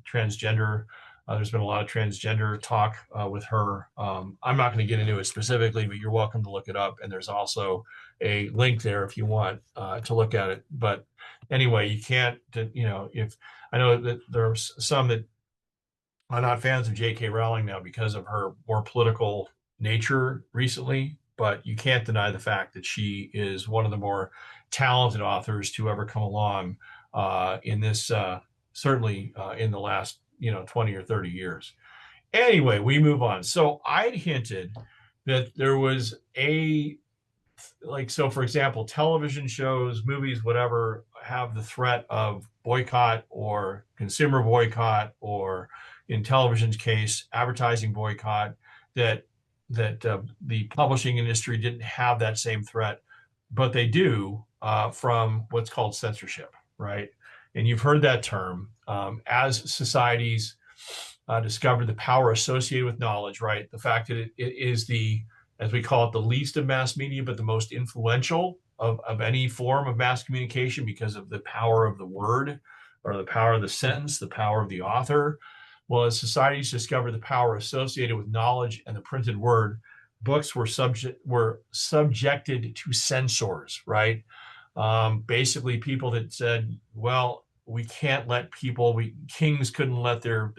transgender. There's been a lot of transgender talk with her. I'm not going to get into it specifically, but you're welcome to look it up. And there's also a link there if you want to look at it. But anyway, you can't, if I know that there's some that are not fans of J.K. Rowling now because of her more political nature recently, but you can't deny the fact that she is one of the more talented authors to ever come along in this, certainly in the last 20 or 30 years. Anyway, we move on. So I'd hinted that there was so for example, television shows, movies, whatever, have the threat of boycott or consumer boycott, or in television's case, advertising boycott, that the publishing industry didn't have that same threat, but they do from what's called censorship, right? And you've heard that term. As societies discover the power associated with knowledge, right? The fact that it is as we call it, the least of mass media, but the most influential of any form of mass communication, because of the power of the word, or the power of the sentence, the power of the author. Well, as societies discover the power associated with knowledge and the printed word, books were subjected to censors, right? Basically, people that said, well, we can't let kings couldn't let their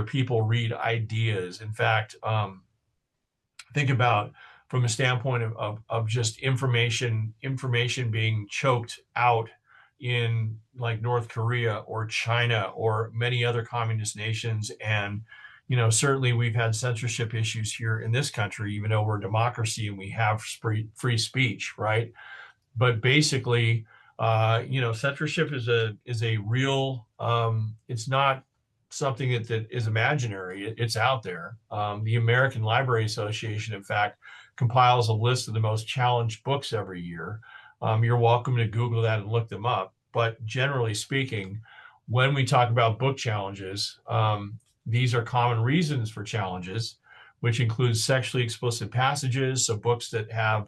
people read ideas. In fact, think about, from a standpoint of just information being choked out in like North Korea or China or many other communist nations. And, certainly we've had censorship issues here in this country, even though we're a democracy and we have free speech, right? But basically, censorship is a real, it's not something that is imaginary. It's out there. The American Library Association, in fact, compiles a list of the most challenged books every year. You're welcome to Google that and look them up. but generally speaking, when we talk about book challenges, these are common reasons for challenges, which includes sexually explicit passages. So books that have,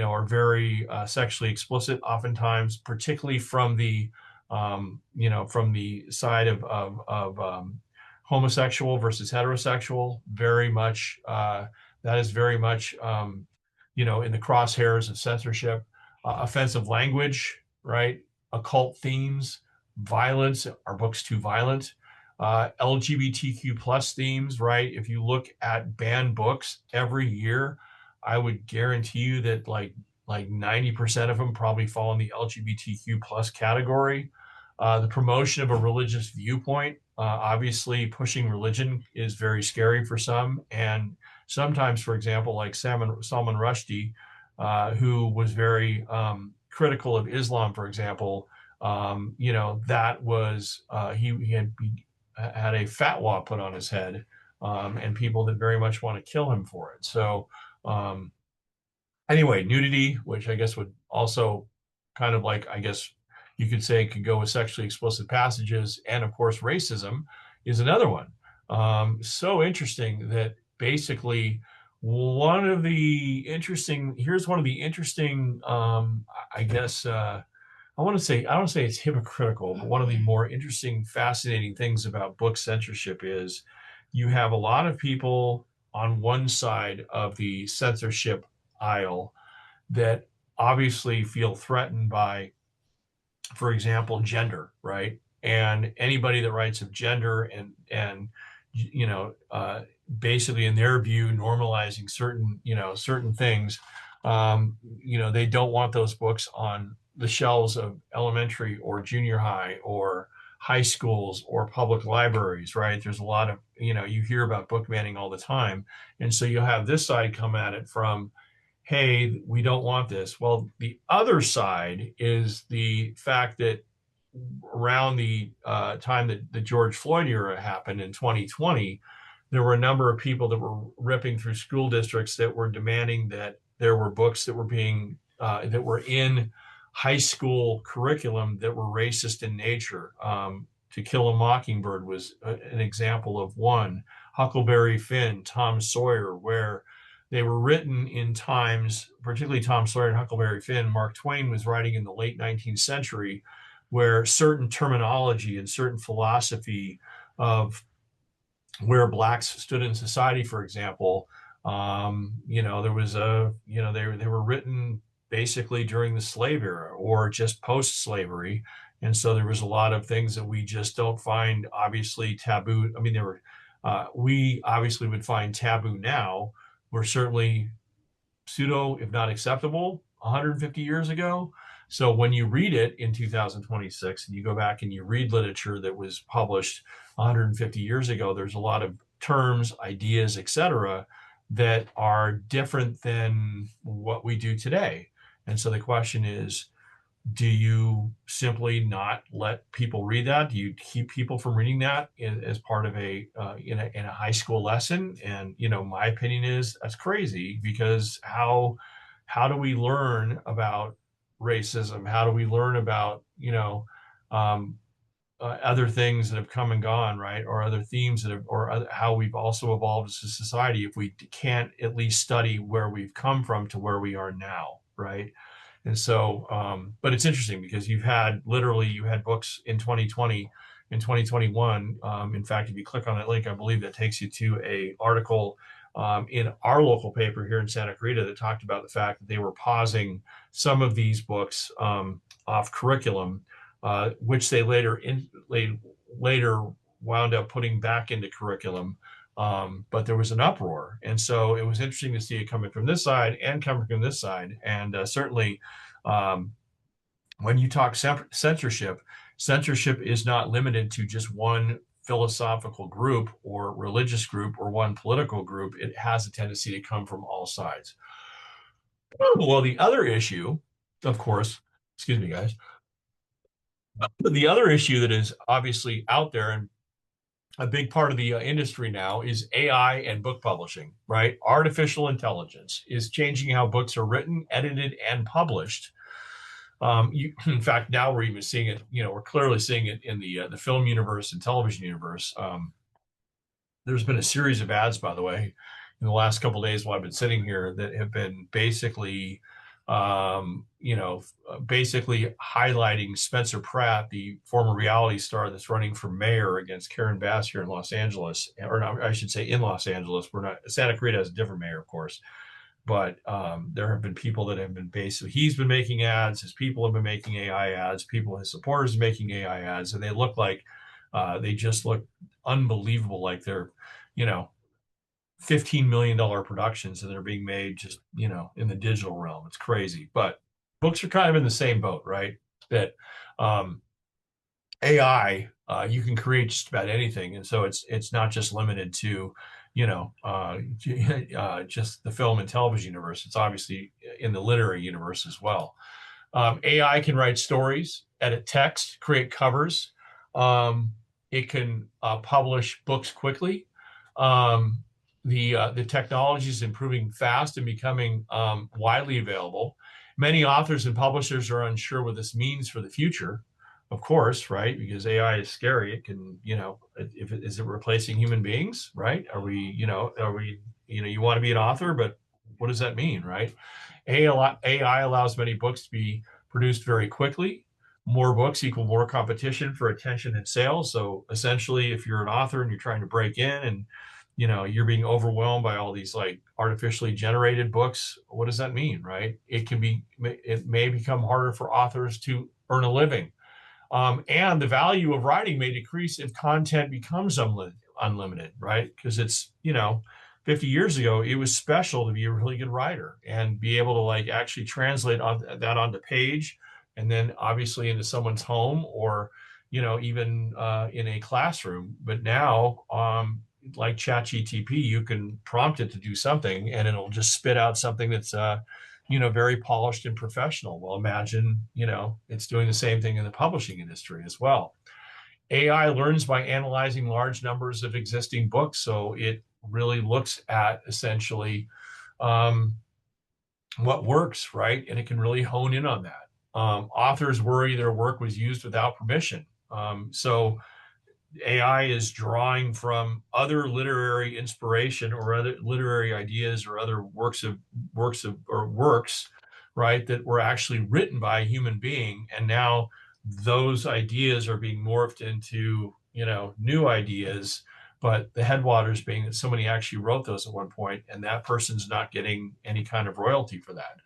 are very sexually explicit, oftentimes, particularly from the, from the side of homosexual versus heterosexual, very much, that is very much, in the crosshairs of censorship. Offensive language, right? Occult themes, violence. Are books too violent? LGBTQ plus themes, right? If you look at banned books every year, I would guarantee you that like 90% of them probably fall in the LGBTQ plus category. The promotion of a religious viewpoint, obviously pushing religion is very scary for some. And sometimes, for example, like Salman Rushdie, who was very critical of Islam, for example, that was, he had a fatwa put on his head, and people that very much want to kill him for it. So anyway, nudity, which I guess would also kind of like, I guess you could say could go with sexually explicit passages. And of course, racism is another one. So interesting that basically here's one of the interesting, I guess, I don't want to say it's hypocritical, but one of the more interesting, fascinating things about book censorship is you have a lot of people on one side of the censorship aisle that obviously feel threatened by, for example, gender, right? And anybody that writes of gender and basically in their view normalizing certain things, they don't want those books on the shelves of elementary or junior high or high schools or public libraries, right? There's a lot of, you hear about book banning all the time. And so you'll have this side come at it from, hey, we don't want this. Well, the other side is the fact that around the time that the George Floyd era happened in 2020, there were a number of people that were ripping through school districts that were demanding that there were books that were being that were in high school curriculum that were racist in nature. To Kill a Mockingbird was an example of one. Huckleberry Finn, Tom Sawyer, where they were written in times, particularly Tom Sawyer and Huckleberry Finn. Mark Twain was writing in the late 19th century, where certain terminology and certain philosophy of where blacks stood in society, for example, there was they were written basically during the slave era or just post-slavery. And so there was a lot of things that we just don't find obviously taboo. I mean, we obviously would find taboo now. We're certainly pseudo, if not acceptable, 150 years ago. So when you read it in 2026 and you go back and you read literature that was published 150 years ago, there's a lot of terms, ideas, etc., that are different than what we do today. And so the question is, do you simply not let people read that? Do you keep people from reading that as part of in a high school lesson? And my opinion is that's crazy, because how do we learn about racism? How do we learn about other things that have come and gone, right? Or other themes that have, or how we've also evolved as a society if we can't at least study where we've come from to where we are now, right? And so, but it's interesting because you had books in 2020, in 2021. In fact, if you click on that link, I believe that takes you to a article in our local paper here in Santa Clarita that talked about the fact that they were pausing some of these books off curriculum, which they later wound up putting back into curriculum. But there was an uproar. And so it was interesting to see it coming from this side and coming from this side. And certainly when you talk censorship is not limited to just one philosophical group or religious group or one political group. It has a tendency to come from all sides. Well, the other issue, of course, excuse me, guys, the other issue that is obviously out there and a big part of the industry now is AI and book publishing, right? Artificial intelligence is changing how books are written, edited, and published. In fact, now we're even seeing it. We're clearly seeing it in the film universe and television universe. There's been a series of ads, by the way, in the last couple of days while I've been sitting here that have been basically, basically highlighting Spencer Pratt, the former reality star that's running for mayor against Karen Bass here in Los Angeles, or not, I should say in Los Angeles. We're not, Santa Clarita has a different mayor, of course, but there have been people that have been basically, he's been making ads, his people have been making AI ads, his supporters making AI ads, and they look like, they just look unbelievable, like they're, you know, $15 million productions and they're being made just, in the digital realm. It's crazy. But books are kind of in the same boat, right? That AI, you can create just about anything. And so it's not just limited to, just the film and television universe. It's obviously in the literary universe as well. AI can write stories, edit text, create covers. It can publish books quickly. The technology is improving fast and becoming widely available. Many authors and publishers are unsure what this means for the future, of course, right? Because AI is scary. It can, if it is it replacing human beings, right? You want to be an author, but what does that mean, right? AI allows many books to be produced very quickly. More books equal more competition for attention and sales. So essentially, if you're an author and you're trying to break in and you're being overwhelmed by all these like artificially generated books, what does that mean, right? It may become harder for authors to earn a living. And the value of writing may decrease if content becomes unlimited, right? Because it's, 50 years ago, it was special to be a really good writer and be able to like actually translate that onto page and then obviously into someone's home or, even in a classroom. But now, like ChatGTP, you can prompt it to do something and it'll just spit out something that's, very polished and professional. Well, imagine, it's doing the same thing in the publishing industry as well. AI learns by analyzing large numbers of existing books. So it really looks at essentially what works, right? And it can really hone in on that. Authors worry their work was used without permission. So AI is drawing from other literary inspiration or other literary ideas or other works, right, that were actually written by a human being. And now those ideas are being morphed into, new ideas, but the headwaters being that somebody actually wrote those at one point and that person's not getting any kind of royalty for that.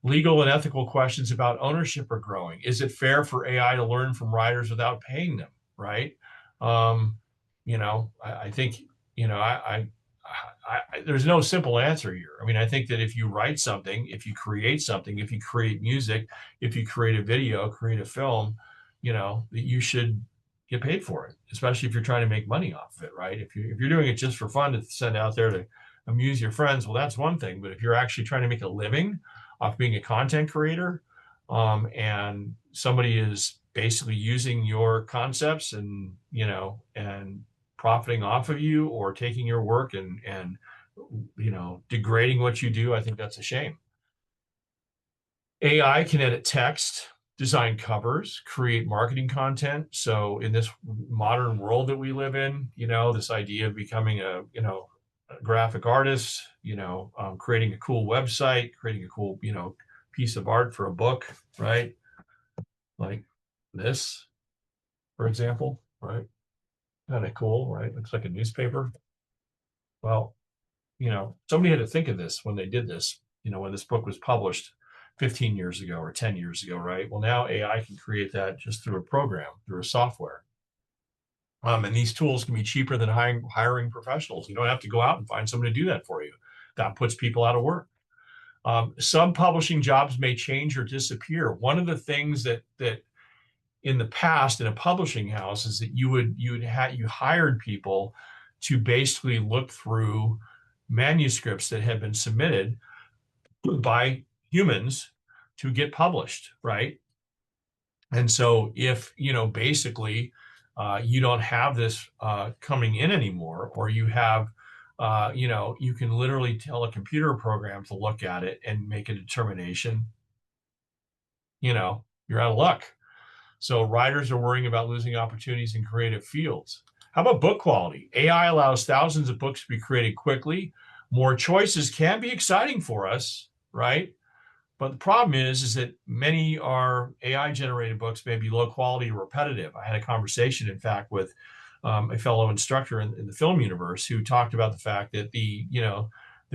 Legal and ethical questions about ownership are growing. Is it fair for AI to learn from writers without paying them, right? I think, there's no simple answer here. I mean, I think that if you write something, if you create something, if you create music, if you create a video, create a film, that you should get paid for it, especially if you're trying to make money off of it, right? If you're doing it just for fun to send out there to amuse your friends, well, that's one thing. But if you're actually trying to make a living off being a content creator, and somebody is basically using your concepts and profiting off of you or taking your work and degrading what you do, I think that's a shame. AI can edit text, design covers, create marketing content. So in this modern world that we live in, this idea of becoming a graphic artist, creating a cool website, creating a cool, piece of art for a book, right? Like this, for example, right? Kind of cool, right? Looks like a newspaper. Well, somebody had to think of this when they did this, when this book was published 15 years ago or 10 years ago, right? Well, now AI can create that just through a program, through a software. And these tools can be cheaper than hiring professionals. You don't have to go out and find someone to do that for you. That puts people out of work. Some publishing jobs may change or disappear. One of the things that in the past in a publishing house is that you hired people to basically look through manuscripts that have been submitted by humans to get published, right? And so if, basically you don't have this coming in anymore, or you have, you can literally tell a computer program to look at it and make a determination, you're out of luck. So writers are worrying about losing opportunities in creative fields. How about book quality? AI allows thousands of books to be created quickly. More choices can be exciting for us, right? But the problem is that many are AI generated books may be low quality or repetitive. I had a conversation, in fact, with a fellow instructor in the film universe who talked about the fact that the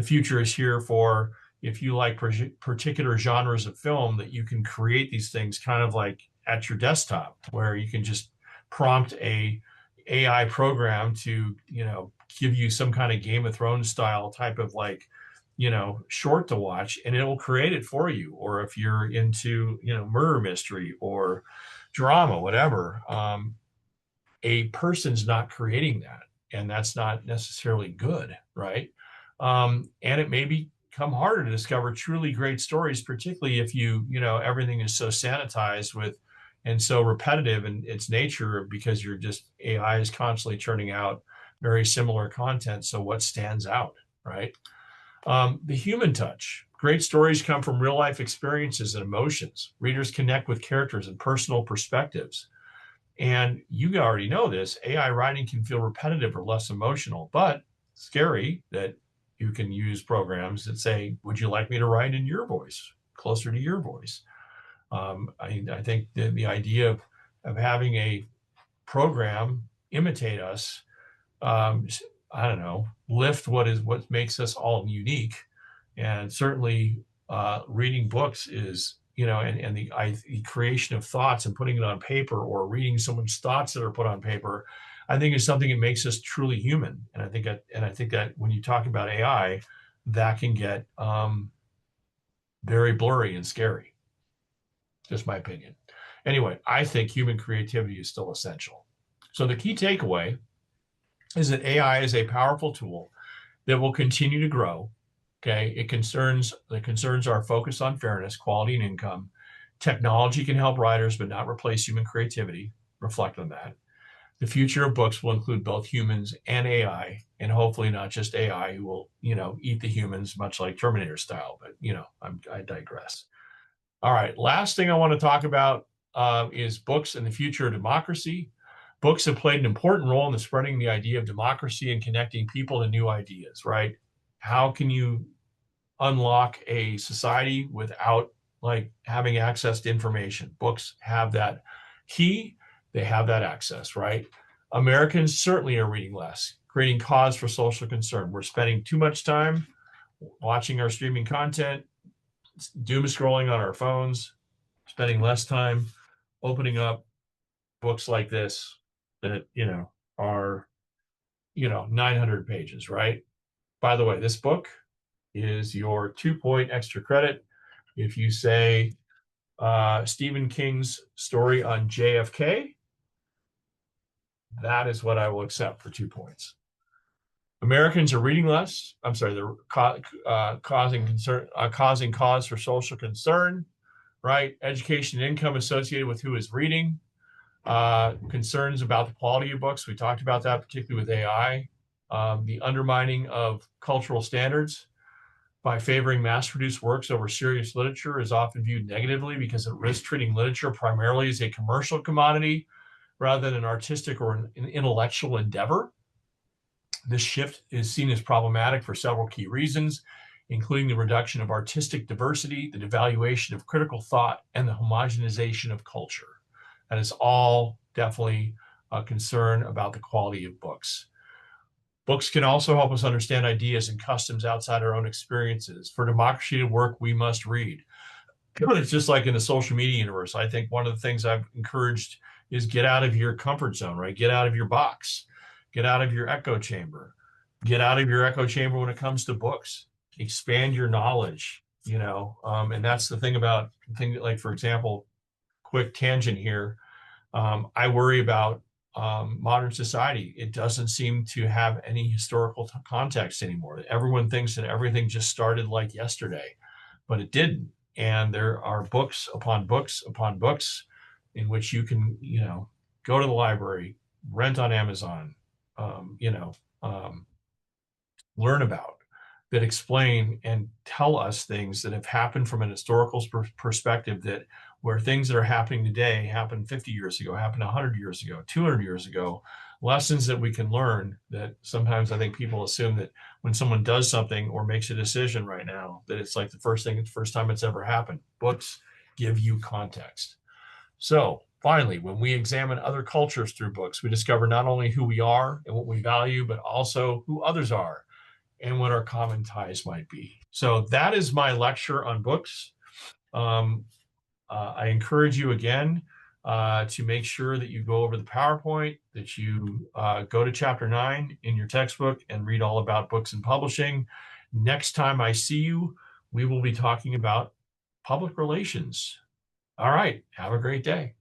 future is here for, if you like particular genres of film, that you can create these things kind of like at your desktop, where you can just prompt a AI program to, give you some kind of Game of Thrones style type of like, short to watch, and it will create it for you. Or if you're into, murder mystery or drama, whatever, a person's not creating that, and that's not necessarily good, right? And it may become harder to discover truly great stories, particularly if everything is so sanitized with and so repetitive in its nature, because AI is constantly churning out very similar content. So what stands out, right? The human touch. Great stories come from real life experiences and emotions. Readers connect with characters and personal perspectives. And you already know this, AI writing can feel repetitive or less emotional, but scary that you can use programs that say, would you like me to write in your voice, closer to your voice? I think the idea of having a program imitate us, I don't know, lift what makes us all unique. And certainly reading books is, and the creation of thoughts and putting it on paper, or reading someone's thoughts that are put on paper, I think is something that makes us truly human. And I think that when you talk about AI, that can get very blurry and scary. Just my opinion. Anyway, I think human creativity is still essential. So the key takeaway is that AI is a powerful tool that will continue to grow. Okay, the concerns are focused on fairness, quality, and income. Technology can help writers, but not replace human creativity. Reflect on that. The future of books will include both humans and AI, and hopefully not just AI who will, eat the humans, much like Terminator style. But I digress. All right, last thing I want to talk about is books and the future of democracy. Books have played an important role in the spreading the idea of democracy and connecting people to new ideas, right? How can you unlock a society without having access to information? Books have that key. They have that access, right? Americans certainly are reading less, creating cause for social concern. We're spending too much time watching our streaming content, doom scrolling on our phones, spending less time opening up books like this that, are, 900 pages, right? By the way, this book is your 2-point extra credit if you say Stephen King's story on JFK. That is what I will accept for 2 points. Americans are reading less. I'm sorry, they're causing cause for social concern, right? Education and income associated with who is reading. Concerns about the quality of books. We talked about that, particularly with AI. The undermining of cultural standards by favoring mass-produced works over serious literature is often viewed negatively because it risks treating literature primarily as a commercial commodity rather than an artistic or an intellectual endeavor. This shift is seen as problematic for several key reasons, including the reduction of artistic diversity, the devaluation of critical thought, and the homogenization of culture. That is all definitely a concern about the quality of books. Books can also help us understand ideas and customs outside our own experiences. For democracy to work, we must read. It's just like in the social media universe. I think one of the things I've encouraged is get out of your comfort zone, right? Get out of your box. Get out of your echo chamber. Get out of your echo chamber when it comes to books. Expand your knowledge, and that's the thing about like, for example, quick tangent here. I worry about modern society. It doesn't seem to have any historical context anymore. Everyone thinks that everything just started like yesterday, but it didn't. And there are books upon books upon books in which you can, go to the library, rent on Amazon, learn about, that explain and tell us things that have happened from an historical perspective that where things that are happening today happened 50 years ago, happened 100 years ago, 200 years ago, lessons that we can learn that sometimes I think people assume that when someone does something or makes a decision right now, that it's like the first time it's ever happened. Books give you context. So finally, when we examine other cultures through books, we discover not only who we are and what we value, but also who others are and what our common ties might be. So that is my lecture on books. I encourage you again to make sure that you go over the PowerPoint, that you go to chapter 9 in your textbook and read all about books and publishing. Next time I see you, we will be talking about public relations. All right, have a great day.